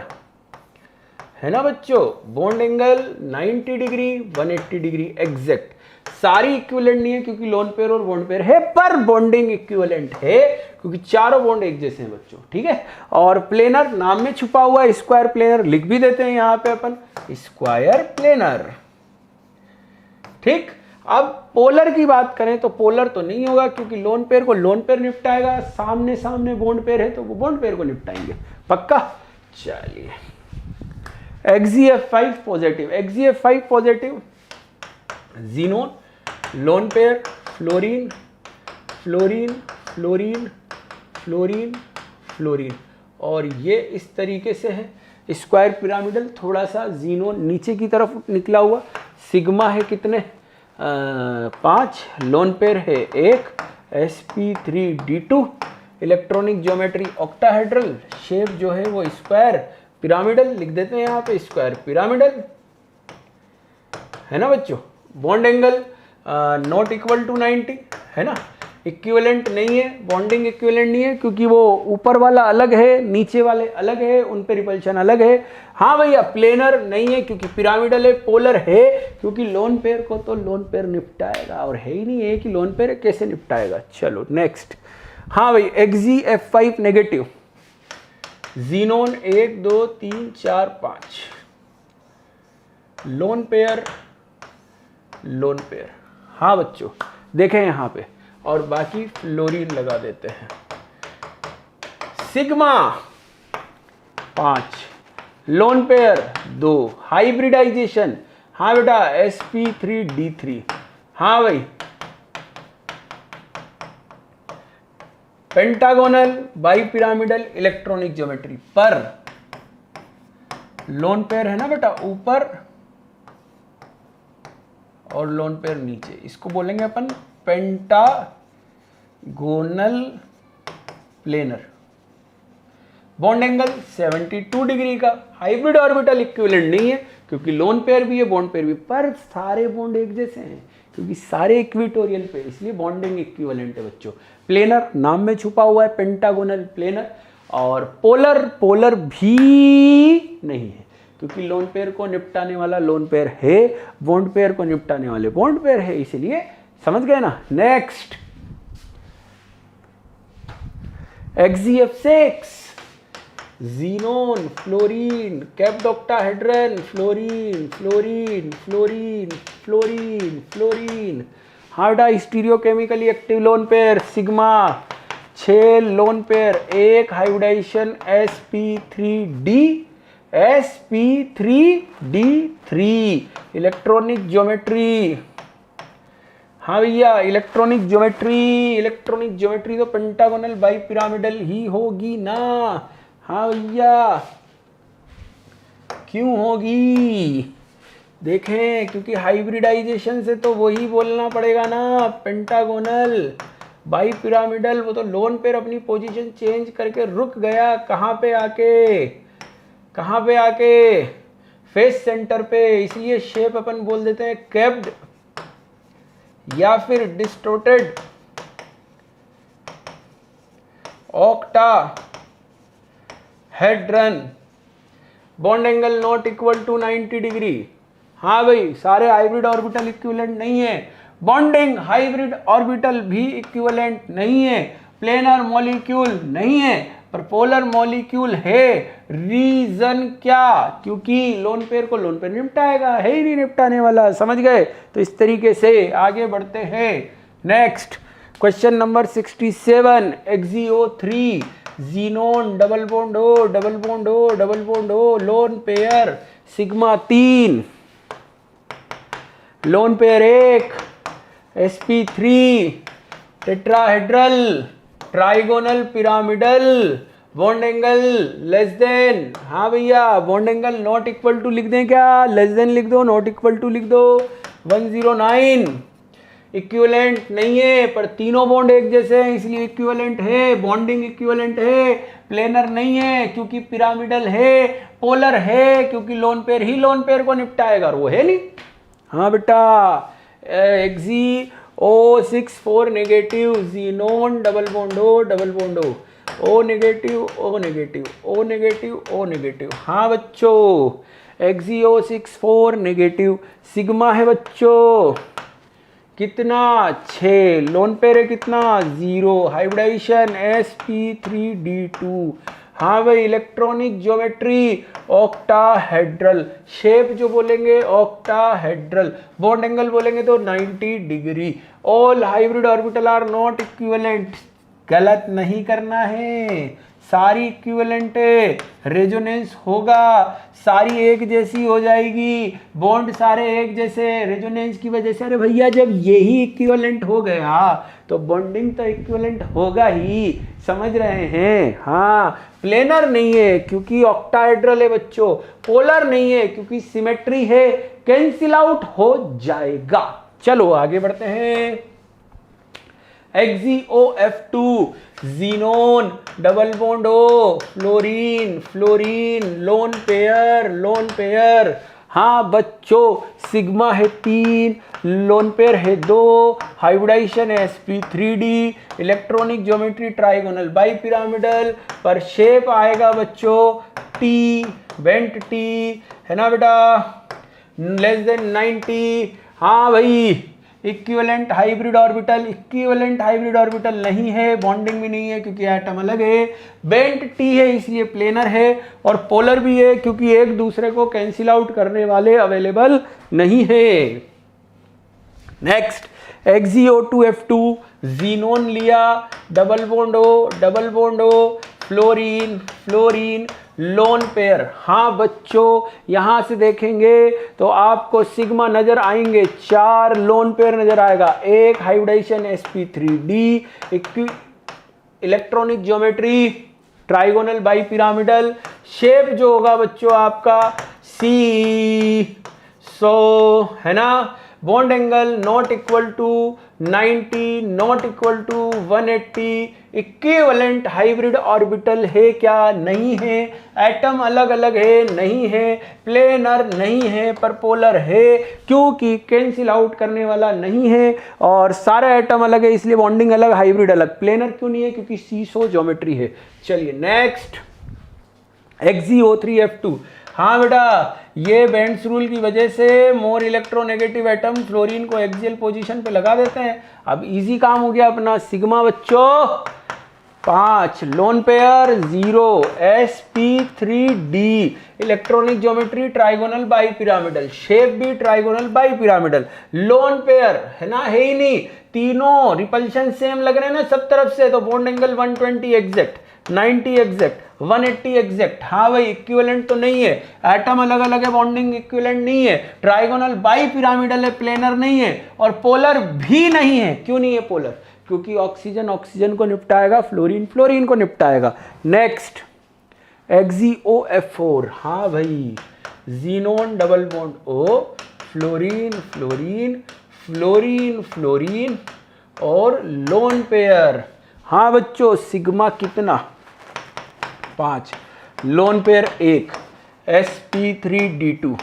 है ना बच्चों। Bond angle 90 degree 180 degree exact. सारी इक्विवेलेंट नहीं है क्योंकि लोन पेयर और बॉन्ड पेयर है, पर बॉन्डिंग इक्विवेलेंट है क्योंकि चारों बॉन्ड एक जैसे हैं बच्चों। ठीक है। और प्लेनर नाम में छुपा हुआ है, स्क्वायर प्लेनर, लिख भी देते हैं यहां पे अपन, स्क्वायर प्लेनर। ठीक। अब पोलर की बात करें तो पोलर तो नहीं होगा क्योंकि लोन पेयर को लोन पेयर निपटाएगा, सामने सामने बॉन्ड पेयर है तो वो बॉन्ड पेयर को निपटाएंगे, पक्का। चलिए, XeF5 positive, XeF5 positive, xenon, lone pair, fluorine, fluorine, fluorine, fluorine, fluorine, और ये इस तरीके से है स्क्वायर पिरामिडल, थोड़ा सा जीनोन नीचे की तरफ निकला हुआ। सिग्मा है कितने? 5, लोन पेयर है 1, sp3d2, electronic geometry octahedral, shape जो है वो स्क्वायर पिरामिडल, लिख देते हैं यहाँ पे स्क्वायर पिरामिडल, है ना बच्चों। Bond angle not equal to 90, है ना, इक्विवेलेंट नहीं है, बॉन्डिंग इक्विवेलेंट नहीं है क्योंकि वो ऊपर वाला अलग है, नीचे वाले अलग है, उन पे रिपल्शन अलग है। हाँ भैया, प्लेनर नहीं है क्योंकि पिरामिडल है, पोलर है क्योंकि लोन पेयर को तो लोन पेयर निपटाएगा, और है ही नहीं है कि लोन पेयर कैसे निपटाएगा। चलो नेक्स्ट। हाँ भाई, XeF5 negative, xenon 1 2 3 4 5, lone pair, loan pair. हाँ बच्चों, देखें यहाँ पे, और बाकी फ्लोरीन लगा देते हैं। सिग्मा 5, लोन पेयर 2, हाइब्रिडाइजेशन, हाँ बेटा sp3d3, हाँ भाई पेंटागोनल बाईपिरामिडल इलेक्ट्रॉनिक ज्योमेट्री पर लोन पेयर है ना बेटा ऊपर और लोन पेयर नीचे, इसको बोलेंगे अपन pentagonal planar. Bond angle 72 degree का, हाइब्रिड ऑर्बिटल इक्विवेलेंट नहीं है क्योंकि लोन पेयर भी है बॉन्ड पेयर भी, पर सारे बॉन्ड एक जैसे हैं क्योंकि सारे इक्विटोरियल पे, इसलिए बॉन्डिंग इक्विवेलेंट है बच्चों। प्लेनर नाम में छुपा हुआ है पेंटागोनल प्लेनर, और पोलर भी नहीं है क्योंकि लोन पेयर को निपटाने वाला लोन पेयर है, बॉन्ड पेयर को निपटाने वाले बॉन्ड पेयर है, इसलिए समझ गए ना। Next XeF6, xenon, fluorine, capped octahedron, fluorine fluorine fluorine fluorine fluorine, हार्डा stereochemically active lone pair sigma, 6 lone pair, 1 hybridisation sp3d3, electronic geometry, हाँ भैया इलेक्ट्रॉनिक ज्योमेट्री तो पेंटागोनल बाईपिरामिडल ही होगी ना, हाँ भैया क्यों होगी, देखें क्योंकि हाइब्रिडाइजेशन से तो वही बोलना पड़ेगा ना, पेंटागोनल बाईपिरामिडल, वो तो लोन पेयर अपनी पोजीशन चेंज करके रुक गया, कहाँ पे आके फेस सेंटर पे, इसलिए शेप अपन बोल देते हैं कैप्ड या फिर distorted octahedron, bond angle not equal to 90 degree. हाँ भाई सारे हाइब्रिड ऑर्बिटल इक्विवेलेंट नहीं है, बॉन्डिंग हाइब्रिड ऑर्बिटल भी इक्विवेलेंट नहीं है, प्लेनर मॉलिक्यूल नहीं है पर पोलर मॉलिक्यूल है। रीजन क्या, क्योंकि लोन पेयर को लोन पेयर निपटाएगा, है ही नहीं निपटाने वाला, समझ गए। तो इस तरीके से आगे बढ़ते हैं। Next question number 67, XeO3, xenon, double bond O, double bond O, double bond O, lone pair sigma 3, lone pair 1 sp3, tetrahedral trigonal pyramidal, bond angle less than, हाँ भैया bond angle not equal to लिख दें क्या, less than लिख दो, not equal to लिख दो, 109, equivalent नहीं है पर तीनों बॉन्ड एक जैसे हैं इसलिए इक्विवेलेंट है, बॉन्डिंग इक्विवेलेंट है, प्लेनर नहीं है क्योंकि पिरामिडल है, पोलर है क्योंकि लोन पेयर ही लोन पेयर को निपटाएगा और वो है नहीं। हाँ बेटा XeO6 negative, xenon, double bond O, double bond O negative, O negative, O negative, O negative. हाँ बच्चों XeO6 नेगेटिव, सिग्मा है बच्चों कितना 6, लोन पेयर है कितना 0, हाइब्रिडाइजेशन sp3d2। हाँ भाई इलेक्ट्रॉनिक ज्योमेट्री ऑक्टाहेड्रल, शेप जो बोलेंगे ऑक्टाहेड्रल, बॉन्ड एंगल बोलेंगे तो 90 degree. All hybrid orbital are not equivalent, गलत नहीं करना है, सारी इक्विवेलेंट है, रेजोनेंस होगा, सारी एक जैसी हो जाएगी, बॉन्ड सारे एक जैसे, रेजोनेंस की वजह से। अरे भैया जब यही इक्विवेलेंट हो गया तो बॉन्डिंग तो इक्विवेलेंट होगा ही, समझ रहे हैं। हाँ प्लेनर नहीं है क्योंकि ऑक्टाहेड्रल है बच्चों, पोलर नहीं है क्योंकि सिमेट्री है, कैंसिल आउट हो जाएगा। चलो आगे बढ़ते हैं। XeOF2, xenon, double bond O, fluorine fluorine, loan pair. हाँ बच्चों सिग्मा है 3, लोन पेयर है 2, हाइब्रिडाइजेशन है sp3d, electronic geometry trigonal bipyramidal, पर शेप आएगा बच्चों T, बेंट T है ना बेटा, लेस देन 90। हाँ भाई इक्विवेलेंट हाइब्रिड ऑर्बिटल नहीं है, बॉन्डिंग भी नहीं है क्योंकि एटम अलग है, बेंट T है इसलिए प्लेनर है, और पोलर भी है क्योंकि एक दूसरे को कैंसिल आउट करने वाले अवेलेबल नहीं है। नेक्स्ट XeO2F2 जीनोन लिया, double bond O, fluorine fluorine, loan pair. हाँ बच्चों, यहां से देखेंगे तो आपको सिग्मा नजर आएंगे, 4 लोन पेयर नजर आएगा, एक hybridisation sp3d, electronic geometry trigonal bipyramidal, shape जो होगा बच्चों आपका सी सो, है ना। Bond angle not equal to 90, not equal to 180, equivalent hybrid orbital है क्या, नहीं है। एटम अलग अलग है, नहीं है। प्लेनर नहीं है, पर पोलर है, क्योंकि कैंसिल आउट करने वाला नहीं है। और सारे एटम अलग है, इसलिए बॉन्डिंग अलग, हाइब्रिड अलग। प्लेनर क्यों नहीं है, क्योंकि सीसो ज्योमेट्री है। चलिए नेक्स्ट, XeO3F2। हाँ बेटा, ये बेंड्स रूल की वजह से मोर इलेक्ट्रोनेगेटिव एटम फ्लोरीन को एक्सियल पोजीशन पे लगा देते हैं। अब इजी काम हो गया अपना। सिग्मा बच्चों 5, lone pair 0, sp3d, electronic geometry trigonal bipyramidal, shape भी trigonal bipyramidal. Lone pair है ना, है ही नहीं, तीनों रिपल्शन सेम लग रहे हैं ना सब तरफ से, तो bond angle 120 exact, 90 exact, 180 exact. हाँ भाई, इक्विवेलेंट तो नहीं है, एटम अलग अलग है, बॉन्डिंग इक्विवेलेंट नहीं है, ट्राइगोनल बाई पिरामिडल है, प्लेनर नहीं है, और पोलर भी नहीं है। क्यों नहीं है पोलर, क्योंकि ऑक्सीजन ऑक्सीजन को निपटाएगा, फ्लोरीन फ्लोरीन को निपटाएगा। Next XeOF4। हाँ भाई, xenon double bond O, fluorine fluorine, fluorine fluorine, और लोन पेयर। हाँ बच्चों, सिग्मा कितना 5, lone pair 1, sp3d2,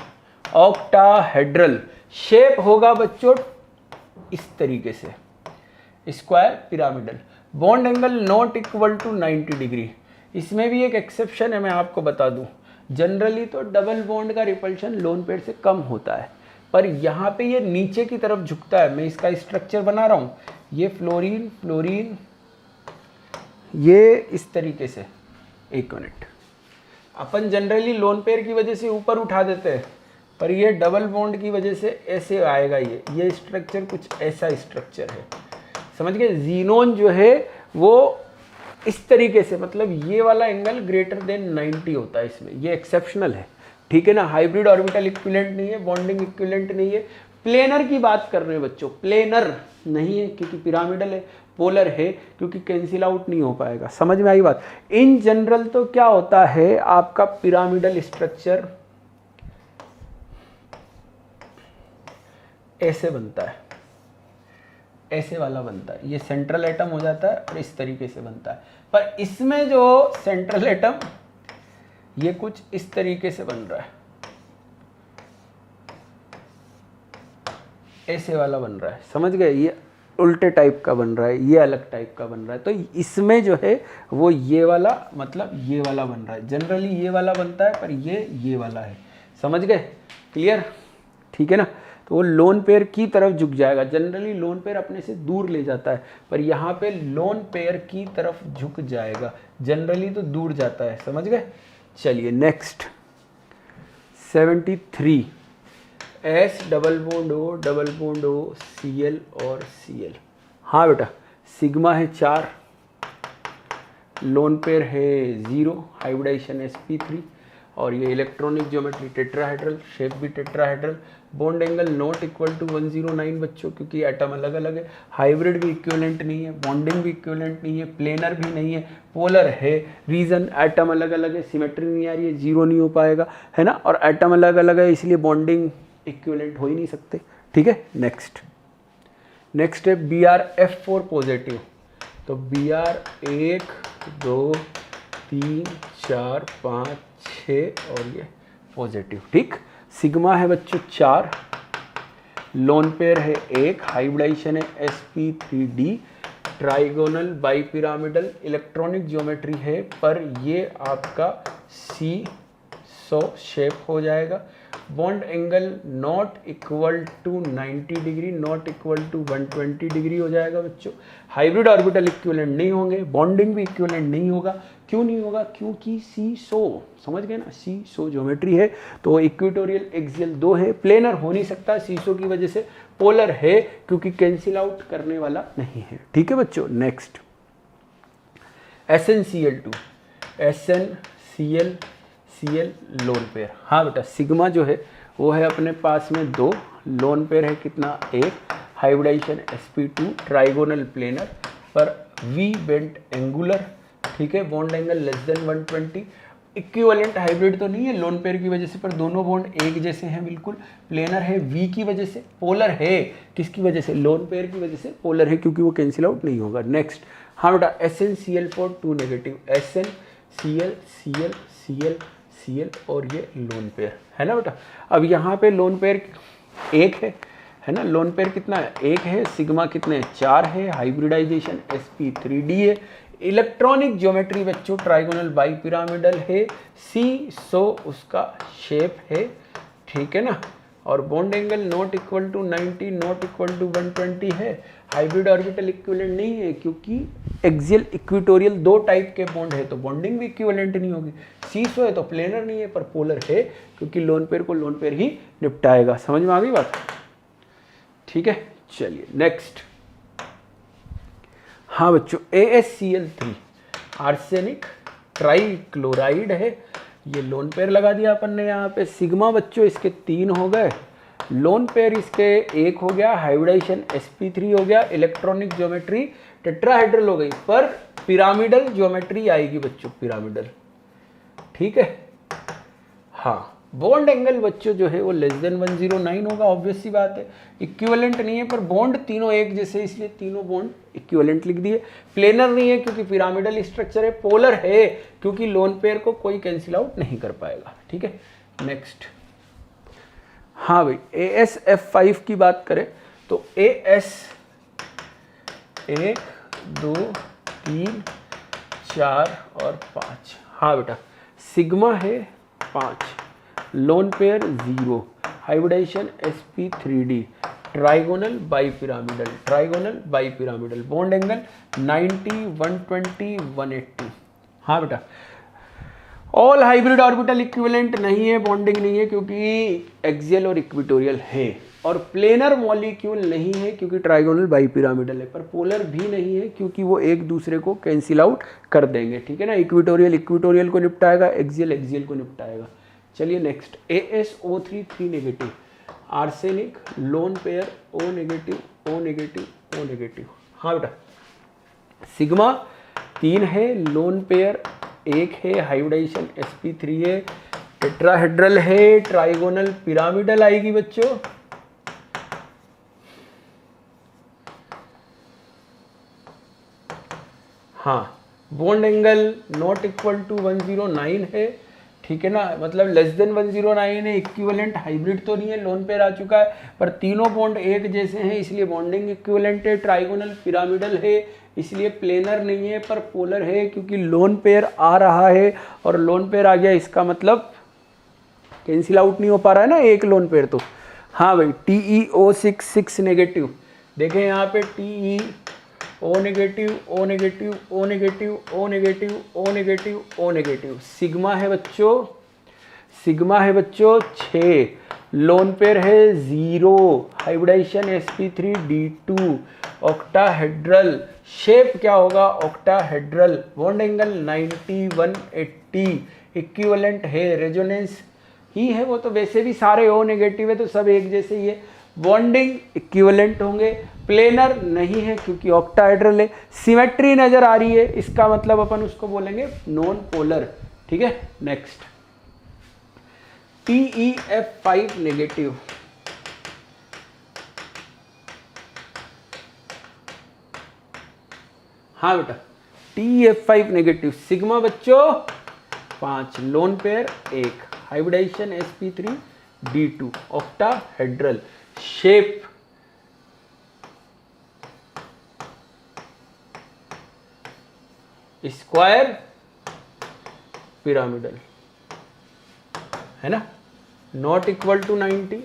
octahedral. Shape होगा बच्चों इस तरीके से, square pyramidal. Bond angle not equal to 90 degree. इसमें भी एक एक्सेप्शन है, मैं आपको बता दूं। जनरली तो डबल बॉन्ड का रिपल्शन लोन पेयर से कम होता है, पर यहाँ पे ये नीचे की तरफ झुकता है। मैं इसका स्ट्रक्चर बना रहा हूँ, ये फ्लोरीन फ्लोरीन, ये इस तरीके से। एक मिनट, अपन जनरली लोन पेयर की वजह से ऊपर उठा देते हैं, पर ये डबल बॉन्ड की वजह से ऐसे आएगा। ये स्ट्रक्चर कुछ ऐसा स्ट्रक्चर है, समझ गए। जीनोन जो है वो इस तरीके से, मतलब ये वाला एंगल ग्रेटर देन 90 होता है इसमें, ये एक्सेप्शनल है, ठीक है ना। हाइब्रिड ऑर्बिटल इक्विवेलेंट नहीं है, बॉन्डिंग इक्विवेलेंट नहीं है। प्लेनर की बात कर रहे हैं बच्चों, प्लेनर नहीं है क्योंकि पिरामिडल है, पोलर है क्योंकि कैंसिल आउट नहीं हो पाएगा। समझ में आई बात। इन जनरल तो क्या होता है आपका पिरामिडल स्ट्रक्चर ऐसे बनता है, ऐसे वाला बनता है, ये सेंट्रल एटम हो जाता है और इस तरीके से बनता है। पर इसमें जो सेंट्रल एटम ये कुछ इस तरीके से बन रहा है, ऐसे वाला बन रहा है, समझ गए। ये उल्टे टाइप का बन रहा है, ये अलग टाइप का बन रहा है। तो इसमें जो है वो ये वाला, मतलब ये वाला बन रहा है। जनरली ये वाला बनता है, पर ये वाला है, समझ गए। क्लियर, ठीक है ना। तो वो लोन पेयर की तरफ झुक जाएगा। जनरली लोन पेयर अपने से दूर ले जाता है, पर यहाँ पे लोन पेयर की तरफ झुक जाएगा। जनरली तो दूर जाता है, समझ गए। चलिए next 73, S double bond O Cl और Cl। हाँ बेटा, सिग्मा है 4, लोन पेयर है 0, हाइब्रिडाइजेशन sp3, और ये इलेक्ट्रॉनिक ज्योमेट्री टेट्राहेड्रल, शेप भी tetrahedral. Bond angle not equal to 109 बच्चों, क्योंकि एटम अलग अलग है। हाइब्रिड भी इक्विवेलेंट नहीं है, बॉन्डिंग भी इक्विवेलेंट नहीं है, प्लेनर भी नहीं है, पोलर है। रीज़न एटम अलग अलग है, सिमेट्री नहीं आ रही है, 0 नहीं हो पाएगा, है ना। और एटम अलग अलग है, इसलिए बॉन्डिंग इक्विवेलेंट हो ही नहीं सकते, ठीक है। नेक्स्ट है BrF4 पॉजिटिव। तो Br 1 2 3 4 5 6 और ये पॉजिटिव, ठीक। सिग्मा है बच्चों 4, लोन पेयर है 1, हाइब्रिडाइजेशन है sp3d, trigonal bipyramidal, electronic geometry है, पर ये आपका C100 शेप हो जाएगा। Bond angle not equal to 90 degree, not equal to 120 degree हो जाएगा बच्चों। हाइब्रिड ऑर्बिटल इक्विवेलेंट नहीं होंगे, बॉन्डिंग भी इक्विवेलेंट नहीं होगा। क्यों नहीं होगा? क्योंकि सीसो, समझ गए ना, सीसो ज्योमेट्री है तो इक्वेटोरियल एक्सियल दो है, प्लेनर हो नहीं सकता सीसो की वजह से, पोलर है क्योंकि कैंसिल आउट करने वाला नहीं है। ठीक है बच्चों, next SnCl2, SnCl loan pair. हाँ बेटा, सिग्मा जो है वो है अपने पास में 2, लोन पेयर है कितना? 1, हाइब्रिडाइजेशन sp2 ट्राइगोनल प्लेनर पर V बेंट एंगुलर, ठीक है, bond angle less than 120। Equivalent hybrid तो नहीं है लोन पेयर की वजह से, पर दोनों बॉन्ड एक जैसे हैं बिल्कुल। प्लेनर है V की वजह से, पोलर है किसकी वजह से? लोन पेयर की वजह से पोलर है क्योंकि वो कैंसिल आउट नहीं होगा। नेक्स्ट, हाँ बेटा, SnCl4 2 नेगेटिव, SnCl और ये लोन पेयर है ना बेटा। अब यहाँ पे लोन पेयर 1 है ना, लोन पेयर कितना है? 1 है, सिग्मा कितने? 4 है, हाइब्रिडाइजेशन sp3d है, इलेक्ट्रॉनिक ज्योमेट्री बच्चों ट्राइगोनल बाई पिरामिडल है, सो उसका शेप है, ठीक है ना, और bond angle not equal to 90, not equal to 120 है। हाइब्रिड ऑर्बिटल इक्विवेलेंट नहीं है क्योंकि एक्सियल इक्वेटोरियल 2 टाइप के बॉन्ड है तो बॉन्डिंग भी इक्विवेलेंट नहीं होगी। सीसो है तो प्लेनर नहीं है पर पोलर है क्योंकि लोन पेयर को लोन पेयर ही निपटाएगा। समझ में आ गई बात? ठीक है, चलिए नेक्स्ट। हाँ बच्चों, AsCl3 आर्सेनिक ट्राइक्लोराइड है, ये लोन पेयर लगा दिया अपन ने यहाँ पे। सिग्मा बच्चों इसके 3 हो गए, लोन पेयर इसके 1 हो गया, हाइब्रिडाइजेशन sp3 हो गया, इलेक्ट्रॉनिक ज्योमेट्री टेट्राहेड्रल हो गई, पर पिरामिडल ज्योमेट्री आएगी बच्चों, पिरामिडल, ठीक है। हाँ, बॉन्ड एंगल बच्चों जो है वो लेस देन 109 होगा, ऑब्वियस सी बात है। इक्विवेलेंट नहीं है पर बॉन्ड तीनों एक जैसे, इसलिए तीनों बॉन्ड इक्विवेलेंट लिख दिए। प्लेनर नहीं है क्योंकि पिरामिडल स्ट्रक्चर है। पोलर है क्योंकि लोन पेयर को कोई कैंसिल आउट नहीं कर पाएगा, ठीक है। नेक्स्ट, हाँ भाई, AsF5 की बात करें तो AS 1 2 3 4 और 5। हाँ बेटा, सिग्मा है 5, lone pair 0, hybridisation sp3d, trigonal bipyramidal, bond angle 90 120 180। हाँ बेटा, ऑल हाइब्रिड ऑर्बिटल इक्विवेलेंट नहीं है, बॉन्डिंग नहीं है क्योंकि एक्सियल और इक्वेटोरियल है, और प्लेनर मॉलिक्यूल नहीं है क्योंकि ट्राइगोनल बाई पिरामिडल है, पर पोलर भी नहीं है क्योंकि वो एक दूसरे को कैंसिल आउट कर देंगे, ठीक है ना। इक्वेटोरियल को निपटाएगा, एक्सियल को निपटाएगा। चलिए next, AsO3 3 negative, arsenic lone pair O negative. हाँ बेटा, सिग्मा 3 है, लोन पेयर 1 है, हाइब्रिडाइजेशन sp3 है, टेट्राहेड्रल है, ट्राइगोनल पिरामिडल आएगी बच्चों। हाँ, bond angle not equal to 109 है, ठीक है ना, मतलब लेस देन 109 है। इक्विवेलेंट हाइब्रिड तो नहीं है, लोन पेयर आ चुका है, पर तीनों बॉन्ड एक जैसे हैं इसलिए बॉन्डिंग इक्विवेलेंट है। ट्राइगोनल पिरामिडल है इसलिए प्लेनर नहीं है पर पोलर है क्योंकि लोन पेयर आ रहा है, और लोन पेयर आ गया इसका मतलब कैंसिल आउट नहीं हो पा रहा है ना एक लोन पेयर तो। हाँ भाई, TeO6 नेगेटिव, देखें यहाँ पे TeO negative, O negative, O negative, O negative, O negative, O negative. Sigma है बच्चों 6, लोन पेयर है 0, हाइब्रिडाइजेशन sp3d2, ऑक्टाहेड्रल, शेप क्या होगा? ऑक्टाहेड्रल, बॉन्ड एंगल 90 180, इक्विवेलेंट है, रेजोनेंस ही है, वो तो वैसे भी सारे O नेगेटिव है तो सब एक जैसे ही है। बॉन्डिंग इक्विवेलेंट होंगे, प्लेनर नहीं है क्योंकि ऑक्टाहेड्रल है। सिमेट्री नजर आ रही है, इसका मतलब अपन उसको बोलेंगे नॉन पोलर, ठीक है। नेक्स्ट, TeF5 नेगेटिव, हाँ बेटा, TeF5 नेगेटिव, सिग्मा बच्चों 5, lone pair 1, hybridisation sp3d2, octahedral, shape square pyramidal, है ना। Not equal to 90,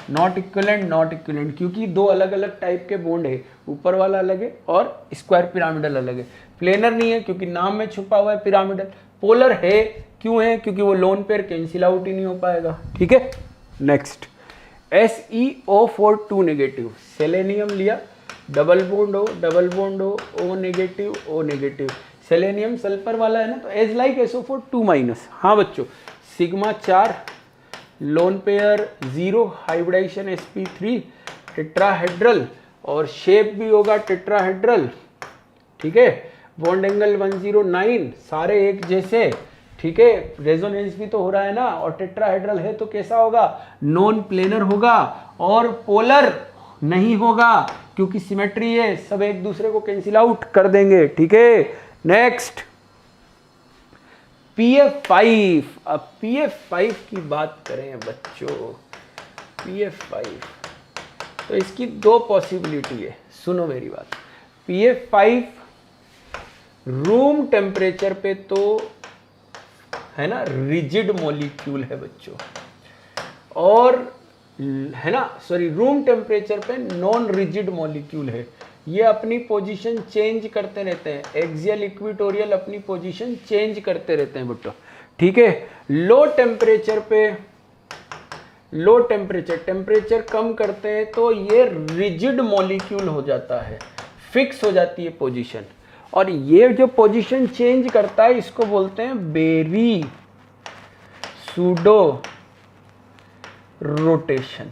not equivalent, not equivalent, क्योंकि दो अलग अलग टाइप के बॉन्ड है, ऊपर वाला अलग है और स्क्वायर पिरामिडल अलग है। प्लेनर नहीं है क्योंकि नाम में छुपा हुआ है पिरामिडल। पोलर है, क्यों है? क्योंकि वो लोन पेयर कैंसिल आउट ही नहीं हो पाएगा। ठीक है, नेक्स्ट SeO4 2 नेगेटिव, सेलेनियम लिया, डबल बॉन्ड हो, डबल बॉन्ड हो, O negative, O negative, selenium sulphur वाला है ना, तो एज लाइक SO4 2 माइनस। हाँ बच्चों, sigma 4, lone pair 0, hybridisation sp3, tetrahedral, और शेप भी होगा टेट्राहेड्रल। ठीक है, बॉन्ड एंगल 109, सारे एक जैसे। ठीक है, रेजोनेंस भी तो हो रहा है ना, और टेट्राहेड्रल है तो कैसा होगा? नॉन प्लेनर होगा और पोलर नहीं होगा क्योंकि सिमेट्री है, सब एक दूसरे को कैंसिल आउट कर देंगे। ठीक है, नेक्स्ट PF5। अब PF5 की बात करें बच्चों, PF5 तो इसकी दो पॉसिबिलिटी है, सुनो मेरी बात। PF5 रूम टेम्परेचर पे तो है ना रिजिड मॉलिक्यूल है बच्चों, और है ना सॉरी रूम टेम्परेचर पे नॉन रिजिड मॉलिक्यूल है। ये अपनी पोजीशन चेंज करते रहते हैं, एक्सियल इक्वेटोरियल अपनी पोजीशन चेंज करते रहते हैं बच्चों। ठीक है, लो टेम्परेचर पे, लो टेम्परेचर कम करते हैं तो ये रिजिड मॉलिक्यूल हो जाता है, फिक्स हो जाती है पोजीशन, और ये जो पोजीशन चेंज करता है इसको बोलते हैं बेरी सूडो रोटेशन।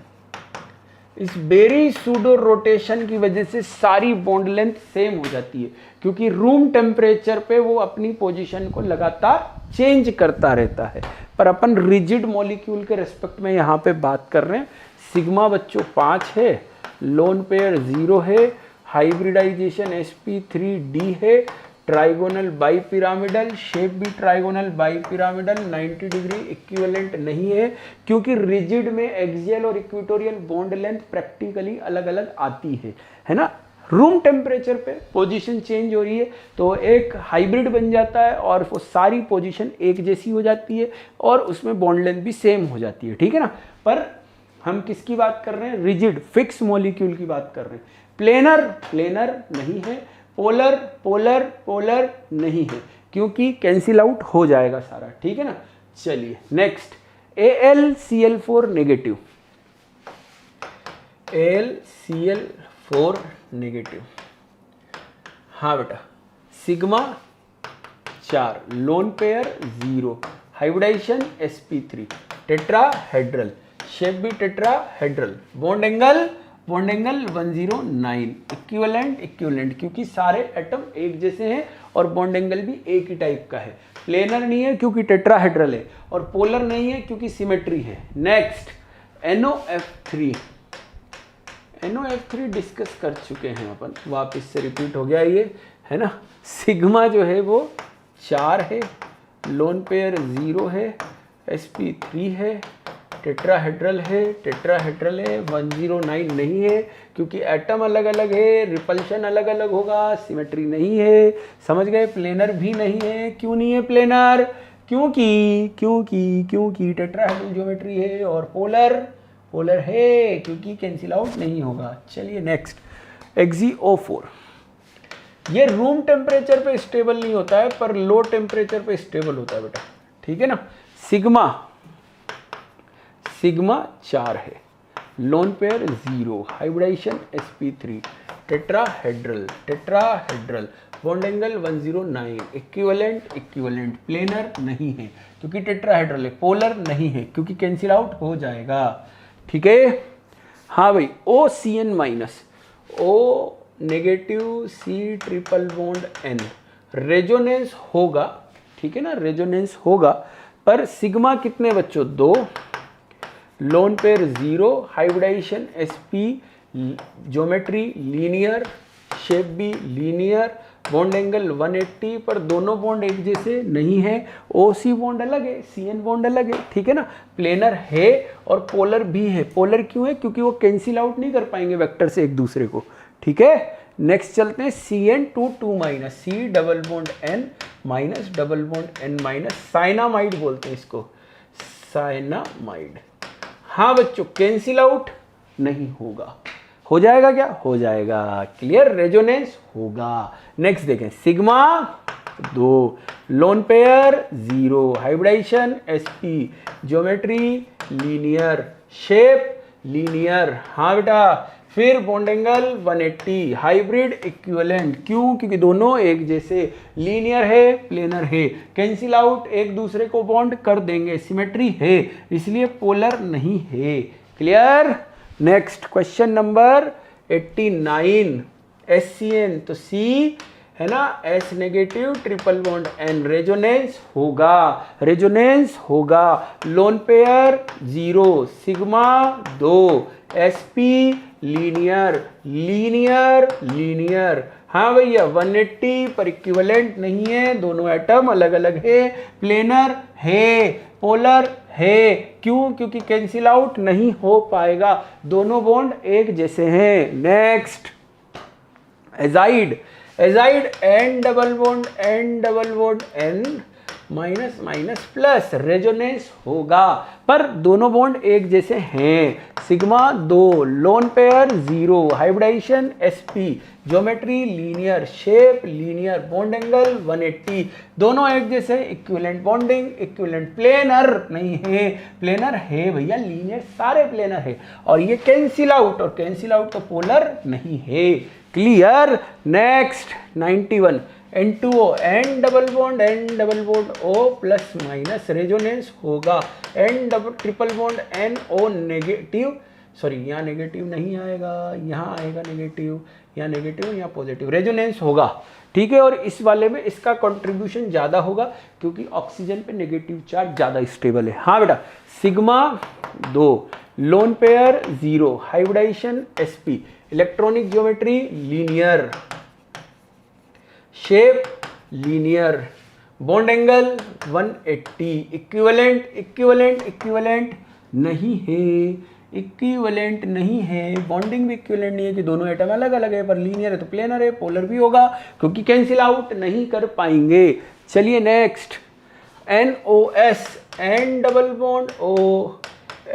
इस बेरी सूडो रोटेशन की वजह से सारी बॉन्ड लेंथ सेम हो जाती है, क्योंकि रूम टेम्परेचर पे वो अपनी पोजीशन को लगातार चेंज करता रहता है। पर अपन रिजिड मॉलिक्यूल के रेस्पेक्ट में यहाँ पे बात कर रहे हैं। सिग्मा बच्चों 5 है, लोन पेयर 0 है, हाइब्रिडाइजेशन sp3d है, ट्राइगोनल बाई पिरामिडल, शेप भी trigonal bi pyramidal, 90 degree equivalent नहीं है क्योंकि रिजिड में एक्सियल और इक्वेटोरियल बॉन्ड लेंथ प्रैक्टिकली अलग अलग आती है ना। रूम टेम्परेचर पे पोजीशन चेंज हो रही है तो एक हाइब्रिड बन जाता है और वो सारी पोजीशन एक जैसी हो जाती है और उसमें बॉन्ड लेंथ भी सेम हो जाती है। ठीक है ना, पर हम किसकी बात कर रहे हैं? रिजिड फिक्स मॉलिक्यूल की बात कर रहे हैं। प्लेनर नहीं है, पोलर पोलर नहीं है क्योंकि कैंसिल आउट हो जाएगा सारा। ठीक है ना, चलिए next AlCl4 negative, AlCl4 negative. हाँ बेटा, sigma 4, lone pair 0, hybridisation sp3, tetrahedral, shape भी टेट्राहेड्रल, बॉन्ड एंगल 109, इक्विवेलेंट क्योंकि सारे एटम एक जैसे हैं और बॉन्ड एंगल भी एक ही टाइप का है। प्लेनर नहीं है क्योंकि टेट्राहेड्रल है, और पोलर नहीं है क्योंकि सिमेट्री है। नेक्स्ट NOF3 डिस्कस कर चुके हैं अपन, वापस से रिपीट हो गया ये, है ना। सिग्मा जो है वो 4 है, लोन पेयर 0 है, sp3 है, टेट्राहेड्रल है 109 नहीं है क्योंकि एटम अलग अलग है, रिपल्शन अलग अलग होगा, सिमेट्री नहीं है। समझ गए? प्लेनर भी नहीं है। क्यों नहीं है प्लेनर? क्योंकि टेट्राहेड्रल ज्योमेट्री है, और पोलर है क्योंकि कैंसिल आउट नहीं होगा। चलिए नेक्स्ट XeO4। ये रूम टेम्परेचर पे स्टेबल नहीं होता है पर लो टेम्परेचर पे स्टेबल होता है बेटा। ठीक है ना। सिग्मा 4 है, lone pair 0, hybridisation sp3, tetrahedral, bond angle 109, equivalent, planar नहीं है क्योंकि टेट्राहेड्रल है, पोलर नहीं है क्योंकि कैंसिल आउट हो जाएगा। ठीक है। हाँ भाई, OCN-, O negative, C triple bond N, resonance होगा। ठीक है ना, रेजोनेंस होगा, पर सिग्मा कितने बच्चों? 2, lone pair 0, hybridisation sp, geometry linear, shape भी लीनियर, बॉन्ड एंगल 180, पर दोनों बॉन्ड एक जैसे नहीं है। OC बॉन्ड अलग है, CN बॉन्ड अलग है। ठीक है ना। प्लेनर है और पोलर भी है। पोलर क्यों है? क्योंकि वो कैंसिल आउट नहीं कर पाएंगे वेक्टर से एक दूसरे को। ठीक है। नेक्स्ट चलते हैं CN2 C double bond N minus double bond N minus, cyanamide बोलते हैं इसको, साइनामाइड। हाँ बच्चों, कैंसिल आउट नहीं होगा। हो जाएगा क्या? हो जाएगा। क्लियर, रेजोनेंस होगा। नेक्स्ट देखें, sigma 2, lone pair 0, hybridisation sp, geometry linear, shape linear. हाँ बेटा, फिर बॉन्ड एंगल 180, हाइब्रिड इक्विवेलेंट। क्यों? क्योंकि दोनों एक जैसे, लीनियर है, प्लेनर है, कैंसिल आउट एक दूसरे को बॉन्ड कर देंगे, सिमेट्री है, इसलिए पोलर नहीं है। Clear. Next question number 89, SCN, तो C है ना, S negative, triple bond N, resonance होगा, रेजोनेंस होगा। Loan pair 0, sigma 2, SP linear, linear, linear. हाँ भैया, 180 पर इक्विवेलेंट नहीं है, दोनों एटम अलग अलग है, प्लेनर है, पोलर है। क्यों? क्योंकि कैंसिल आउट नहीं हो पाएगा, दोनों बॉन्ड एक जैसे हैं। Next, azide, azide N double bond N minus minus plus, resonance होगा, पर दोनों बॉन्ड एक जैसे हैं। Sigma 2, lone pair 0, hybridisation sp, geometry linear, shape linear, bond angle 180, दोनों एक जैसे, इक्विवेलेंट बॉन्डिंग, इक्विवेलेंट, प्लेनर नहीं है, प्लेनर है भैया, लीनियर सारे प्लेनर है। और ये कैंसिल आउट, और कैंसिल आउट तो पोलर नहीं है। Clear. Next 91, N2O, N double bond O plus minus, resonance होगा। N triple bond NO negative, sorry यहाँ नेगेटिव नहीं आएगा, यहाँ आएगा नेगेटिव, यहाँ नेगेटिव, यहाँ पॉजिटिव, रेजोनेंस होगा। ठीक है। और इस वाले में इसका कंट्रीब्यूशन ज़्यादा होगा क्योंकि ऑक्सीजन पे नेगेटिव चार्ज ज़्यादा स्टेबल है। हाँ बेटा, sigma 2, lone pair 0, hybridisation sp, electronic geometry linear, shape linear, bond angle 180, equivalent, equivalent, equivalent नहीं है, इक्विवेलेंट नहीं है, बॉन्डिंग भी इक्विवेलेंट नहीं है कि दोनों एटम अलग अलग है, पर लीनियर है तो प्लेनर है, पोलर भी होगा क्योंकि कैंसिल आउट नहीं कर पाएंगे। चलिए next, NOS, N double bond O,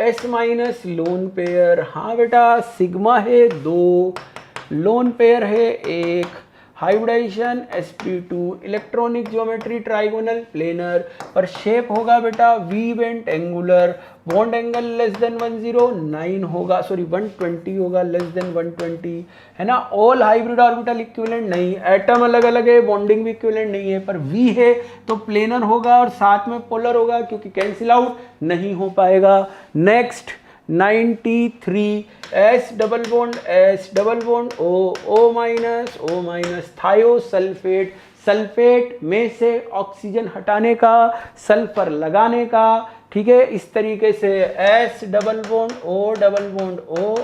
S minus, lone pair. हाँ बेटा, सिग्मा है 2, लोन पेयर है 1, hybridisation sp2, electronic geometry trigonal planar, पर शेप होगा बेटा V bent angular, bond angle less than 109 होगा, सॉरी 120 होगा, लेस देन 120 है ना। ऑल हाइब्रिड ऑर्बिटल इक्विवेलेंट नहीं, एटम अलग अलग है, बॉन्डिंग भी इक्विवेलेंट नहीं है, पर वी है तो प्लेनर होगा और साथ में पोलर होगा क्योंकि कैंसिल आउट नहीं हो पाएगा। Next 93, S double bond O minus, thiosulphate, sulphate में से ऑक्सीजन हटाने का, सल्फर लगाने का। ठीक है, इस तरीके से S double bond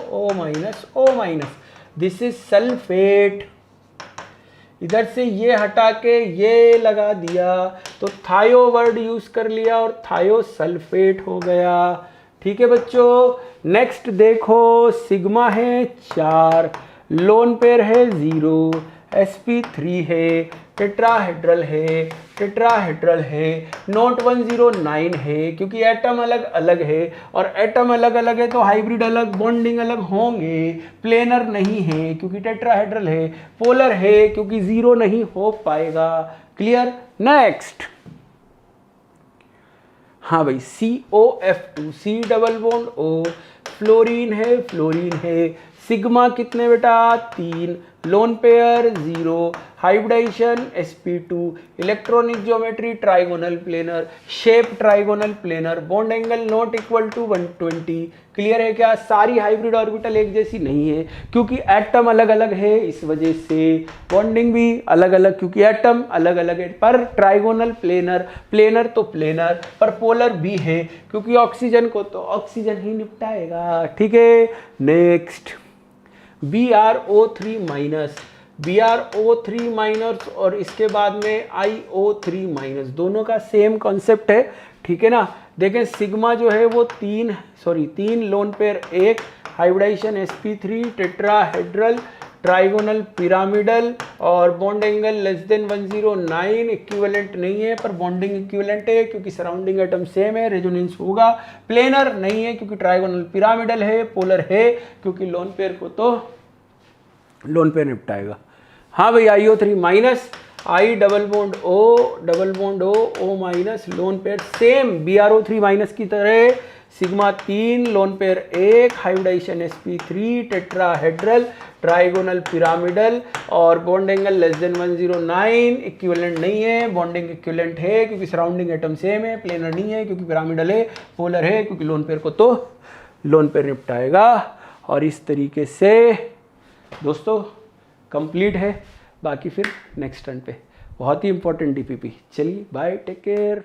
O minus, this is sulphate. इधर से ये हटा के ये लगा दिया तो थायो वर्ड यूज कर लिया और थायोसल्फेट हो गया। ठीक है बच्चों। नेक्स्ट देखो, सिग्मा है 4, लोन पेयर है 0, sp3 है, टेट्राहेड्रल है, नोट 109 है क्योंकि एटम अलग अलग है, और एटम अलग अलग है तो हाइब्रिड अलग, बॉन्डिंग अलग होंगे, प्लेनर नहीं है क्योंकि टेट्राहेड्रल है, पोलर है क्योंकि 0 नहीं हो पाएगा। क्लियर। नेक्स्ट, हाँ भाई, COF2, C double bond O, fluorine है, सिग्मा कितने बेटा 3, lone pair 0, hybridisation sp2, electronic geometry trigonal planar, shape trigonal planar, bond angle not equal to 120। Clear है क्या? सारी हाइब्रिड ऑर्बिटल एक जैसी नहीं है क्योंकि एटम अलग अलग है, इस वजह से बॉन्डिंग भी अलग अलग क्योंकि एटम अलग अलग है, पर ट्राइगोनल प्लेनर तो प्लेनर, पर पोलर भी है क्योंकि ऑक्सीजन को तो ऑक्सीजन ही निपटाएगा। ठीक है। नेक्स्ट, BrO3 माइनस और इसके बाद में IO3 माइनस, दोनों का सेम कॉन्सेप्ट है। ठीक है ना। देखें, सिग्मा जो है वो 3 lone pair 1, hybridisation sp3, tetrahedral trigonal pyramidal और bond angle less than 109 equivalent नहीं है, पर बॉन्डिंग इक्विवेलेंट है क्योंकि सराउंडिंग एटम सेम है, रेजोनेंस होगा। प्लेनर नहीं है क्योंकि ट्राइगोनल पिरामिडल है। पोलर है क्योंकि लोन पेयर को तो लोन पेयर निपटाएगा। हाँ भाई, IO3 minus I double bond O minus lone pair same BRO3 minus की तरह sigma 3 lone pair 1 hybridisation sp3 tetrahedral trigonal pyramidal और bond angle less than 109 equivalent नहीं है, बॉन्डिंग इक्विवेलेंट है क्योंकि सराउंडिंग एटम सेम है। प्लेनर नहीं है क्योंकि पिरामिडल है। पोलर है क्योंकि लोन पेयर को तो लोन पेयर निपटाएगा। और इस तरीके से दोस्तों कंप्लीट है। बाकी फिर नेक्स्ट टर्न पे बहुत ही इंपॉर्टेंट DPP। चलिए बाय, टेक केयर।